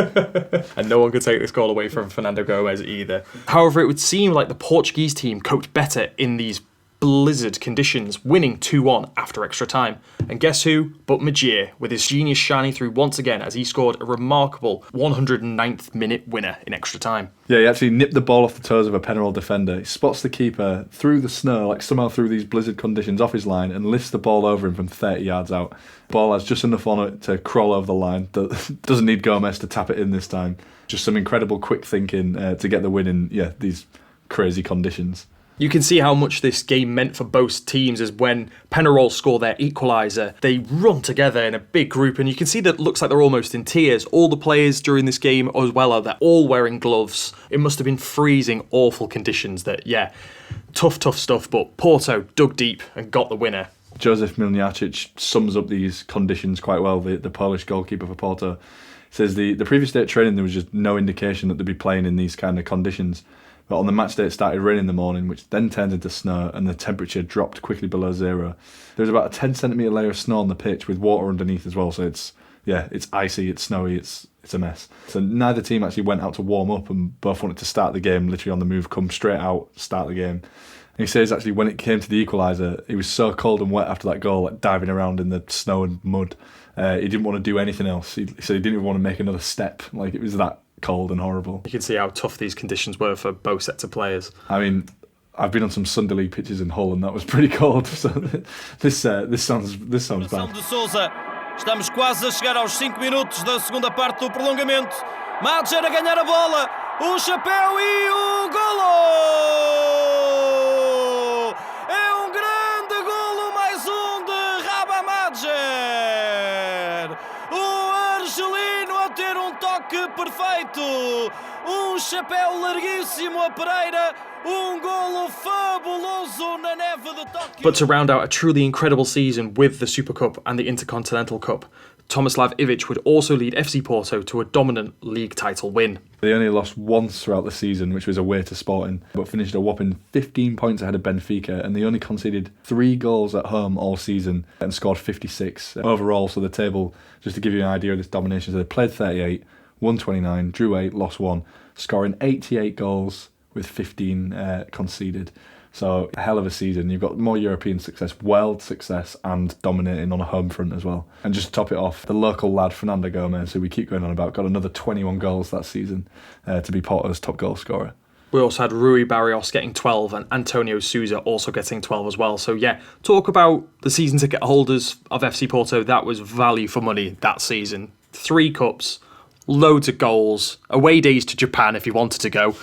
And no one could take this goal away from Fernando Gomez either. However, it would seem like the Portuguese team coped better in these blizzard conditions, winning 2-1 after extra time. And guess who but Maguire, with his genius shining through once again as he scored a remarkable 109th minute winner in extra time. Yeah, he actually nipped the ball off the toes of a Peñarol defender. He spots the keeper through the snow, like somehow through these blizzard conditions, off his line and lifts the ball over him from 30 yards out. Ball has just enough on it to crawl over the line. Doesn't need Gomez to tap it in this time. Just some incredible quick thinking to get the win in these crazy conditions. You can see how much this game meant for both teams as when Peñarol score their equaliser, they run together in a big group and you can see that it looks like they're almost in tears. All the players during this game as well, they're all wearing gloves. It must have been freezing, awful conditions tough stuff, but Porto dug deep and got the winner. Joseph Milniacic sums up these conditions quite well, the Polish goalkeeper for Porto. Says the previous day at training there was just no indication that they'd be playing in these kind of conditions. But on the match day, it started raining in the morning, which then turned into snow, and the temperature dropped quickly below 0. There was about a 10 centimetre layer of snow on the pitch with water underneath as well. So it's icy, it's snowy, it's a mess. So neither team actually went out to warm up, and both wanted to start the game literally on the move, come straight out, start the game. And he says actually when it came to the equaliser, he was so cold and wet after that goal, like diving around in the snow and mud. He didn't want to do anything else. He said he didn't even want to make another step. Like it was that cold and horrible. You can see how tough these conditions were for both sets of players. I mean, I've been on some Sunday League pitches in Hull and that was pretty cold. So this sounds bad. De Sousa. Estamos quase a chegar aos 5 minutos da segunda parte do prolongamento. Madger a ganhar a bola. O chapéu e o golo! É grande golo, mais de toque perfeito. Chapéu larguíssimo a Pereira. Golo fabuloso na neve de Tóquio. But to round out a truly incredible season with the Super Cup and the Intercontinental Cup, Tomislav Ivic would also lead FC Porto to a dominant league title win. They only lost once throughout the season, which was away to Sporting, but finished a whopping 15 points ahead of Benfica, and they only conceded 3 goals at home all season and scored 56 overall. So the table, just to give you an idea of this domination, so they played 38, won 29, drew 8, lost 1, scoring 88 goals with 15 conceded. So a hell of a season. You've got more European success, world success, and dominating on a home front as well. And just to top it off, the local lad Fernando Gomez, who we keep going on about, got another 21 goals that season to be Porto's top goal scorer. We also had Rui Barrios getting 12 and Antonio Sousa also getting 12 as well. So yeah, talk about the season ticket holders of FC Porto. That was value for money that season. 3 cups, loads of goals, away days to Japan if you wanted to go.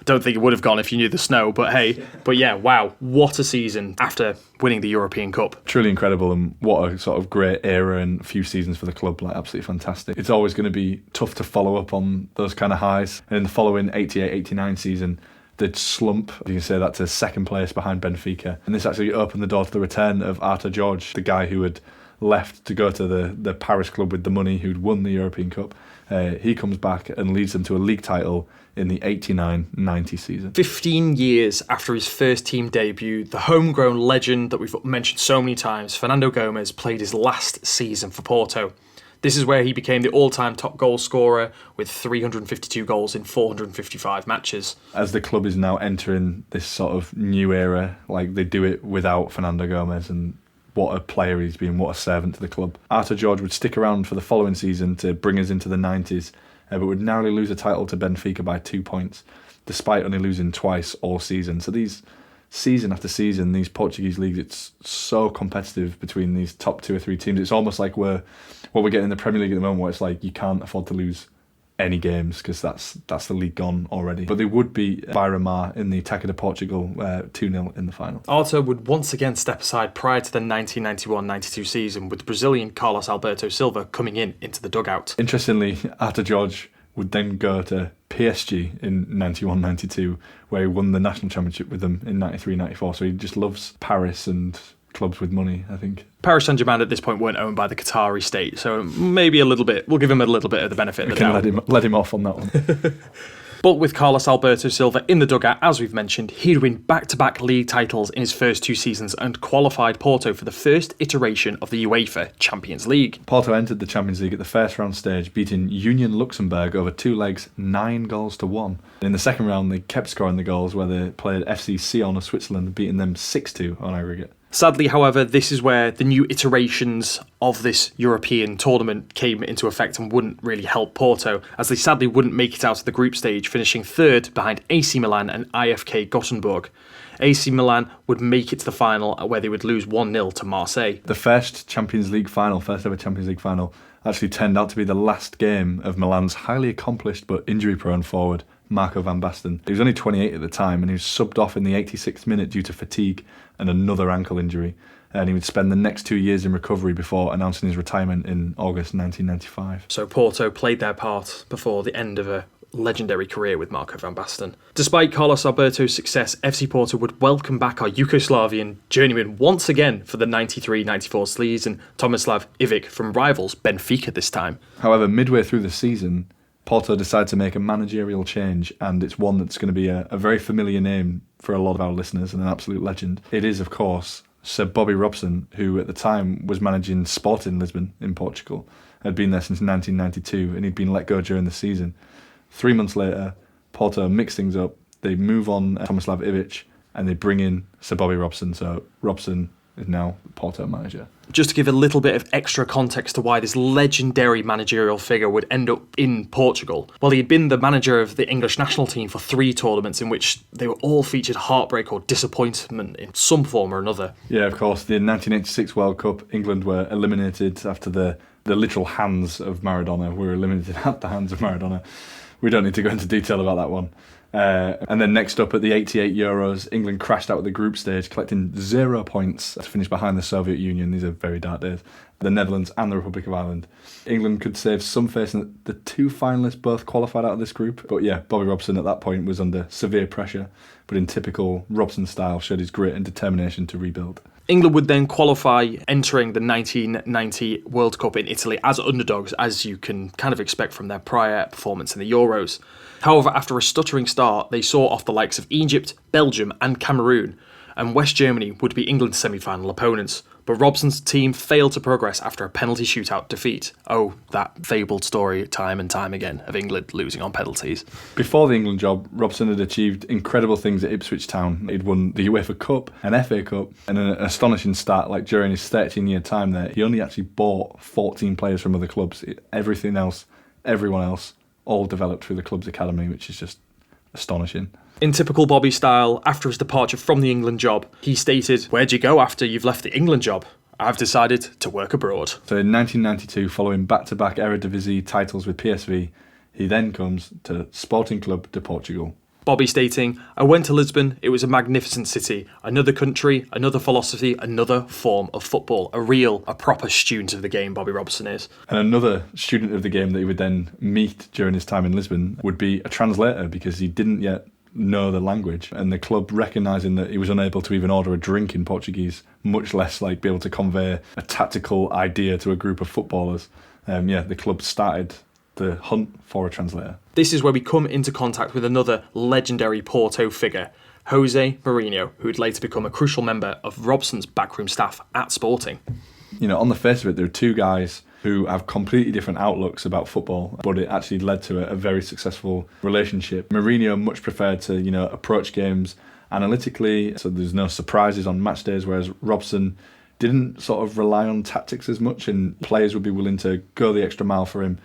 Don't think it would have gone if you knew the snow, but hey. But yeah, wow, what a season after winning the European Cup. Truly incredible, and what a sort of great era and few seasons for the club, like absolutely fantastic. It's always going to be tough to follow up on those kind of highs. And in the following 88-89 season, they'd slump, you can say that, to second place behind Benfica. And this actually opened the door to the return of Otto Horge, the guy who had left to go to the Paris club with the money, who'd won the European Cup. He comes back and leads them to a league title in the 89-90 season. 15 years after his first team debut, the homegrown legend that we've mentioned so many times, Fernando Gomez, played his last season for Porto. This is where he became the all-time top goal scorer with 352 goals in 455 matches. As the club is now entering this sort of new era, like they do it without Fernando Gomez, and what a player he's been, what a servant to the club. Otto Horge would stick around for the following season to bring us into the 90s, but would narrowly lose a title to Benfica by 2 points, despite only losing twice all season. So these season after season, these Portuguese leagues, it's so competitive between these top 2 or 3 teams. It's almost like what we're getting in the Premier League at the moment, where it's like you can't afford to lose any games because that's the league gone already. But they would beat Beira-Mar in the Taça de Portugal 2-0 in the final. Otto would once again step aside prior to the 1991-92 season, with Brazilian Carlos Alberto Silva coming into the dugout. Interestingly, Otto Horge would then go to PSG in 91-92, where he won the national championship with them in 93-94. So he just loves Paris and clubs with money, I think. Paris Saint-Germain at this point weren't owned by the Qatari state, so maybe a little bit, we'll give him a little bit of the benefit of the doubt. Let him off on that one. But with Carlos Alberto Silva in the dugout, as we've mentioned, he'd win back-to-back league titles in his first 2 seasons and qualified Porto for the first iteration of the UEFA Champions League. Porto entered the Champions League at the first round stage, beating Union Luxembourg over 2 legs, 9 goals to 1. In the second round, they kept scoring the goals, where they played FC Sion of Switzerland, beating them 6-2 on aggregate. Sadly, however, this is where the new iterations of this European tournament came into effect and wouldn't really help Porto, as they sadly wouldn't make it out of the group stage, finishing 3rd behind AC Milan and IFK Gothenburg. AC Milan would make it to the final, where they would lose 1-0 to Marseille. The first ever Champions League final, actually turned out to be the last game of Milan's highly accomplished but injury-prone forward, Marco van Basten. He was only 28 at the time, and he was subbed off in the 86th minute due to fatigue and another ankle injury. And he would spend the next 2 years in recovery before announcing his retirement in August 1995. So Porto played their part before the end of a legendary career with Marco van Basten. Despite Carlos Alberto's success, FC Porto would welcome back our Yugoslavian journeyman once again for the 93-94 season, Tomislav Ivic from rivals Benfica this time. However, midway through the season, Porto decided to make a managerial change, and it's one that's going to be a very familiar name for a lot of our listeners and an absolute legend. It is, of course, Sir Bobby Robson, who at the time was managing Sporting Lisbon in Portugal, had been there since 1992, and he'd been let go during the season. 3 months later, Porto mix things up. They move on Tomislav Ivic, and they bring in Sir Bobby Robson. So Robson is now the Porto manager. Just to give a little bit of extra context to why this legendary managerial figure would end up in Portugal. Well, he had been the manager of the English national team for 3 tournaments in which they were all featured heartbreak or disappointment in some form or another. Yeah, of course. The 1986 World Cup, England were eliminated after the literal hands of Maradona. We were eliminated at the hands of Maradona. We don't need to go into detail about that one. And then next up at the 88 Euros, England crashed out of the group stage, collecting 0 points to finish behind the Soviet Union. These are very dark days. The Netherlands and the Republic of Ireland. England could save some face, and the 2 finalists both qualified out of this group. But yeah, Bobby Robson at that point was under severe pressure, but in typical Robson style showed his grit and determination to rebuild. England would then qualify entering the 1990 World Cup in Italy as underdogs, as you can kind of expect from their prior performance in the Euros. However, after a stuttering start, they saw off the likes of Egypt, Belgium and Cameroon, and West Germany would be England's semi-final opponents. But Robson's team failed to progress after a penalty shootout defeat. Oh, that fabled story time and time again of England losing on penalties. Before the England job, Robson had achieved incredible things at Ipswich Town. He'd won the UEFA Cup, an FA Cup, and an astonishing start. Like during his 13-year time there, he only actually bought 14 players from other clubs. Everything else, everyone else, all developed through the club's academy, which is just astonishing. In typical Bobby style, after his departure from the England job, he stated, "Where'd you go after you've left the England job? I've decided to work abroad." So in 1992, following back-to-back Eredivisie titles with PSV, he then comes to Sporting Club de Portugal. Bobby stating, "I went to Lisbon, it was a magnificent city, another country, another philosophy, another form of football. A proper student of the game, Bobby Robson is." And another student of the game that he would then meet during his time in Lisbon would be a translator, because he didn't yet know the language, and the club recognising that he was unable to even order a drink in Portuguese, much less like be able to convey a tactical idea to a group of footballers. The club started the hunt for a translator. This is where we come into contact with another legendary Porto figure, Jose Mourinho, who would later become a crucial member of Robson's backroom staff at Sporting. You know, on the face of it, there are two guys who have completely different outlooks about football, but it actually led to a very successful relationship. Mourinho much preferred to, approach games analytically, so there's no surprises on match days, whereas Robson didn't sort of rely on tactics as much, and players would be willing to go the extra mile for him,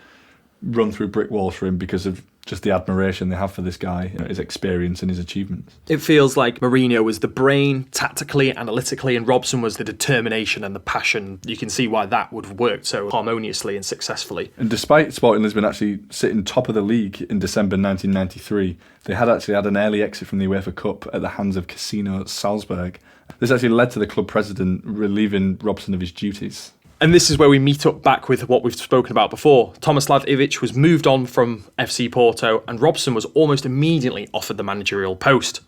run through brick walls for him, because of just the admiration they have for this guy, his experience and his achievements. It feels like Mourinho was the brain, tactically, analytically, and Robson was the determination and the passion. You can see why that would have worked so harmoniously and successfully. And despite Sporting Lisbon actually sitting top of the league in December 1993, they had actually had an early exit from the UEFA Cup at the hands of Casino Salzburg. This actually led to the club president relieving Robson of his duties. And this is where we meet up back with what we've spoken about before. Tomislav Ivic was moved on from FC Porto, and Robson was almost immediately offered the managerial post.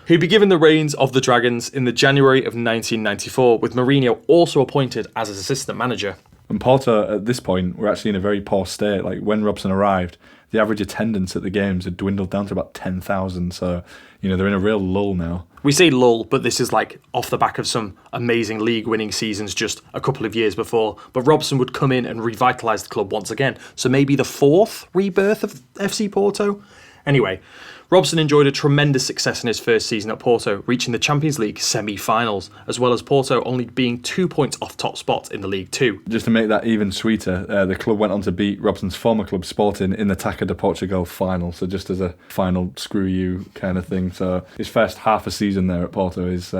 He'd be given the reins of the Dragons in the January of 1994, with Mourinho also appointed as his assistant manager. And Porto, at this point, were actually in a very poor state. Like, when Robson arrived, the average attendance at the games had dwindled down to about 10,000. So, they're in a real lull now. We say lull, but this is like off the back of some amazing league-winning seasons just a couple of years before. But Robson would come in and revitalise the club once again. So maybe the fourth rebirth of FC Porto? Anyway, Robson enjoyed a tremendous success in his first season at Porto, reaching the Champions League semi-finals, as well as Porto only being 2 points off top spot in the League Two. Just to make that even sweeter, the club went on to beat Robson's former club Sporting in the Taça de Portugal final, so just as a final screw you kind of thing. So his first half a season there at Porto is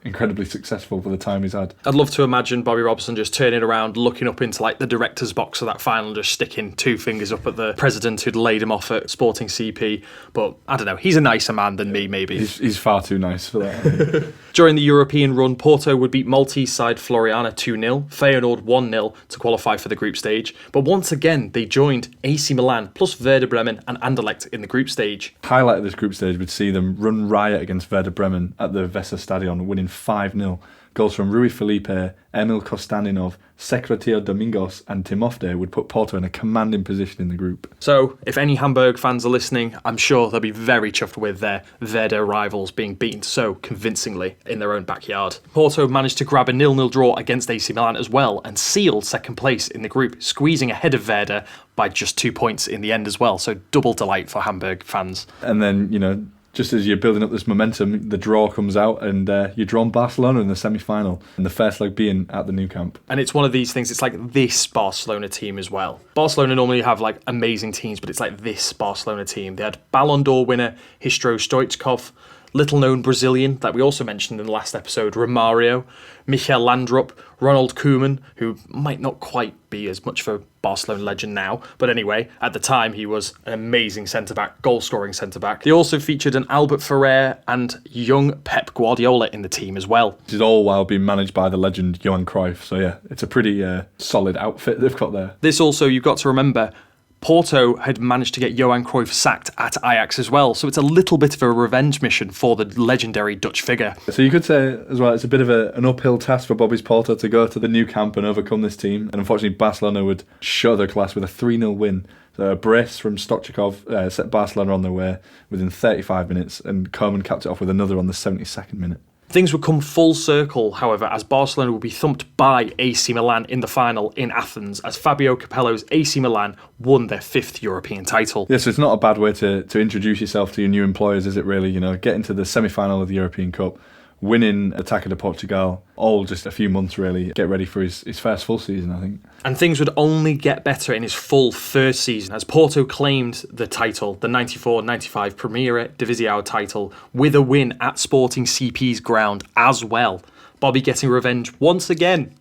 incredibly successful for the time he's had. I'd love to imagine Bobby Robson just turning around, looking up into like the director's box of that final, just sticking 2 fingers up at the president who'd laid him off at Sporting CP, but I don't know, he's a nicer man than me, maybe. He's far too nice for that. During the European run, Porto would beat Maltese side Floriana 2-0, Feyenoord 1-0 to qualify for the group stage. But once again, they joined AC Milan plus Werder Bremen and Anderlecht in the group stage. Highlight of this group stage would see them run riot against Werder Bremen at the Weserstadion, winning 5-0. Goals from Rui Felipe, Emil Kostaninov, Secretio Domingos and Timofte would put Porto in a commanding position in the group. So, if any Hamburg fans are listening, I'm sure they'll be very chuffed with their Werder rivals being beaten so convincingly in their own backyard. Porto managed to grab a 0-0 draw against AC Milan as well and sealed second place in the group, squeezing ahead of Werder by just 2 points in the end as well. So, double delight for Hamburg fans. And then, just as you're building up this momentum, the draw comes out and you're drawn Barcelona in the semi-final, and the first leg being at the Nou Camp. And it's one of these things, it's like this Barcelona team as well. Barcelona normally have like amazing teams, but it's like this Barcelona team. They had Ballon d'Or winner Hristo Stoichkov, little-known Brazilian that we also mentioned in the last episode, Romario, Michael Landrup, Ronald Koeman, who might not quite be as much of a Barcelona legend now, but anyway, at the time he was an amazing centre-back, goal-scoring centre-back. They also featured an Albert Ferrer and young Pep Guardiola in the team as well. This is all while being managed by the legend Johan Cruyff, so yeah, it's a pretty solid outfit they've got there. This also, you've got to remember, Porto had managed to get Johan Cruyff sacked at Ajax as well, so it's a little bit of a revenge mission for the legendary Dutch figure. So you could say as well, it's a bit of an uphill task for Bobby's Porto to go to the new camp and overcome this team, and unfortunately Barcelona would show their class with a 3-0 win. So a brace from Stoichkov set Barcelona on their way within 35 minutes, and Koeman capped it off with another on the 72nd minute. Things would come full circle, however, as Barcelona would be thumped by AC Milan in the final in Athens, as Fabio Capello's AC Milan won their 5th European title. Yes, it's not a bad way to introduce yourself to your new employers, is it really? You know, get into the semi-final of the European Cup, winning Taça de Portugal, all just a few months really, get ready for his first full season, I think. And things would only get better in his full first season, as Porto claimed the title, the 94-95 Primeira Divisão title, with a win at Sporting CP's ground as well. Bobby getting revenge once again.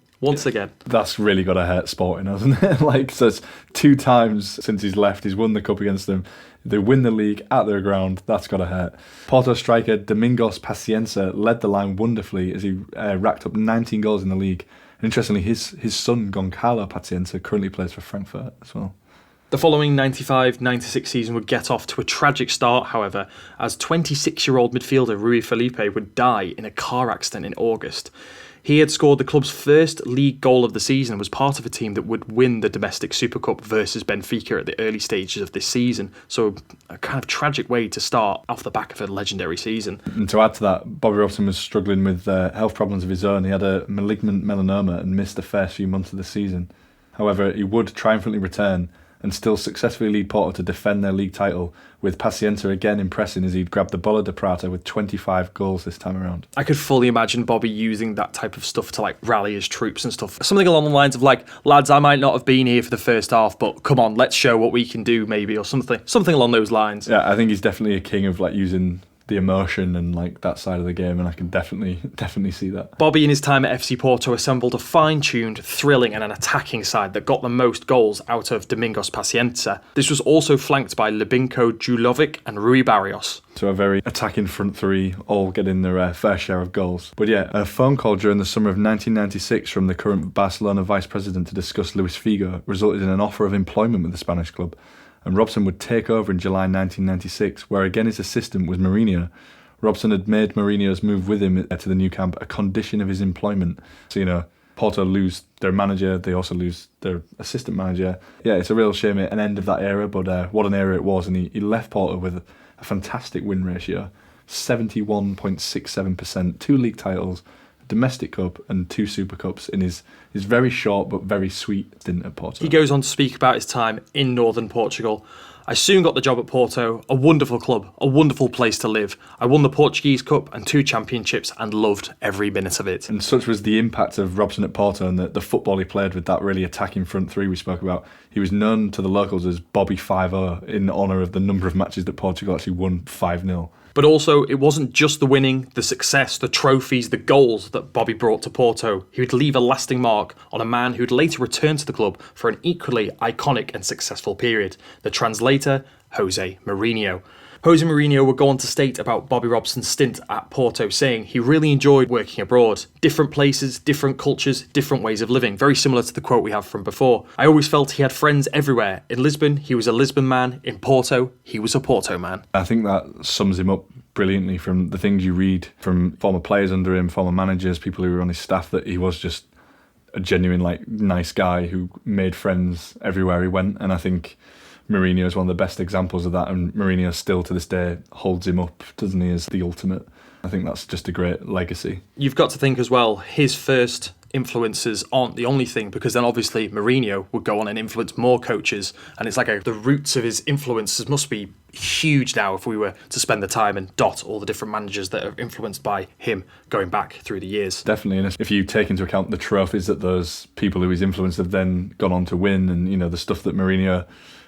That's really got to hurt Sporting, hasn't it? Like, so it's 2 times since he's left, he's won the cup against them. They win the league at their ground. That's got to hurt. Porto striker Domingos Pacienza led the line wonderfully as he racked up 19 goals in the league. And interestingly, his son, Goncalo Pacienza, currently plays for Frankfurt as well. The following 95-96 season would get off to a tragic start, however, as 26-year-old midfielder Rui Felipe would die in a car accident in August. He had scored the club's first league goal of the season and was part of a team that would win the domestic Super Cup versus Benfica at the early stages of this season. So a kind of tragic way to start off the back of a legendary season. And to add to that, Bobby Robson was struggling with health problems of his own. He had a malignant melanoma and missed the first few months of the season. However, he would triumphantly return and still successfully lead Porto to defend their league title, with Pacienza again impressing as he'd grabbed the Bola de Prata with 25 goals this time around. I could fully imagine Bobby using that type of stuff to like rally his troops and stuff. Something along the lines of like, lads, I might not have been here for the first half, but come on, let's show what we can do maybe, or something along those lines. Yeah, I think he's definitely a king of like using the emotion and like that side of the game, and I can definitely see that. Bobby in his time at FC Porto assembled a fine-tuned, thrilling and an attacking side that got the most goals out of Domingos Pacienza. This was also flanked by Lubinko Julovic and Rui Barrios. So a very attacking front three, all getting their fair share of goals. But yeah, a phone call during the summer of 1996 from the current Barcelona vice president to discuss Luis Figo resulted in an offer of employment with the Spanish club. And Robson would take over in July 1996, where again his assistant was Mourinho. Robson had made Mourinho's move with him to the new camp a condition of his employment. So, you know, Porto lose their manager, they also lose their assistant manager. Yeah, it's a real shame an end of that era, but what an era it was. And he left Porto with a fantastic win ratio, 71.67%, 2 league titles, domestic cup and 2 Super Cups in his very short but very sweet stint at Porto. He goes on to speak about his time in northern Portugal. I soon got the job at Porto, a wonderful club, a wonderful place to live. I won the Portuguese Cup and 2 championships and loved every minute of it. And such was the impact of Robson at Porto and the football he played with that really attacking front three we spoke about. He was known to the locals as Bobby 5-0 in honour of the number of matches that Portugal actually won 5-0. But also, it wasn't just the winning, the success, the trophies, the goals that Bobby brought to Porto. He would leave a lasting mark on a man who'd later return to the club for an equally iconic and successful period, the translator, Jose Mourinho. Jose Mourinho would go on to state about Bobby Robson's stint at Porto, saying he really enjoyed working abroad. Different places, different cultures, different ways of living. Very similar to the quote we have from before. I always felt he had friends everywhere. In Lisbon, he was a Lisbon man. In Porto, he was a Porto man. I think that sums him up brilliantly from the things you read from former players under him, former managers, people who were on his staff, that he was just a genuine, like, nice guy who made friends everywhere he went. And I think Mourinho is one of the best examples of that, and Mourinho still to this day holds him up, doesn't he, as the ultimate. I think that's just a great legacy. You've got to think as well, his first influences aren't the only thing, because then obviously Mourinho would go on and influence more coaches, and it's like the roots of his influences must be huge now if we were to spend the time and dot all the different managers that are influenced by him going back through the years. Definitely, and if you take into account the trophies that those people who he's influenced have then gone on to win, and you know the stuff that Mourinho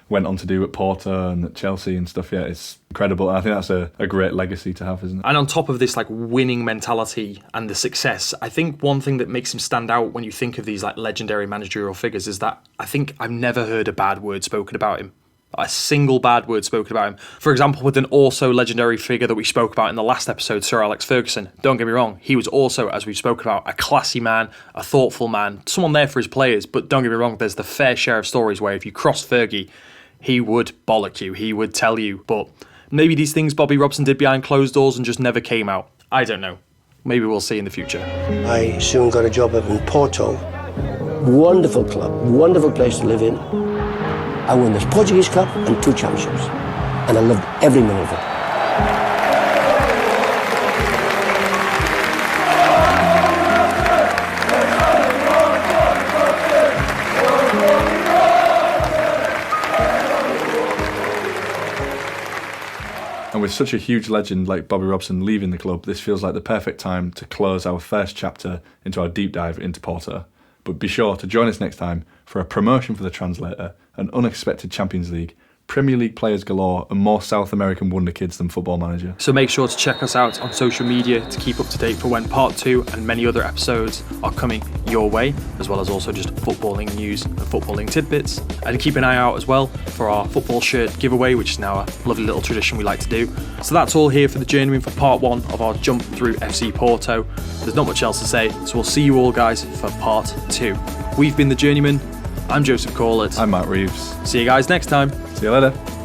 went on to do at Porto and at Chelsea and stuff. Yeah, it's incredible. I think that's a great legacy to have, isn't it? And on top of this like winning mentality and the success, I think one thing that makes him stand out when you think of these like legendary managerial figures is that I think I've never heard a bad word spoken about him. A single bad word spoken about him. For example, with an also legendary figure that we spoke about in the last episode, Sir Alex Ferguson. Don't get me wrong, he was also, as we've spoken about, a classy man, a thoughtful man, someone there for his players. But don't get me wrong, there's the fair share of stories where if you crossed Fergie, he would bollock you, he would tell you. But maybe these things Bobby Robson did behind closed doors and just never came out. I don't know. Maybe we'll see in the future. I soon got a job up in Porto. Wonderful club, wonderful place to live in. I won the Portuguese Cup and 2 championships, and I loved every minute of it. And with such a huge legend like Bobby Robson leaving the club, this feels like the perfect time to close our first chapter into our deep dive into Porto. But be sure to join us next time for a promotion for the translator, an unexpected Champions League, Premier League players galore, and more South American wonder kids than Football Manager. So make sure to check us out on social media to keep up to date for when part 2 and many other episodes are coming your way, as well as also just footballing news and footballing tidbits. And keep an eye out as well for our football shirt giveaway, which is now a lovely little tradition we like to do. So that's all here for the Journeymen for part 1 of our jump through FC Porto. There's not much else to say, so we'll see you all guys for part 2. We've been the Journeymen. I'm Joseph Corlett. I'm Matt Reeves. See you guys next time. See you later.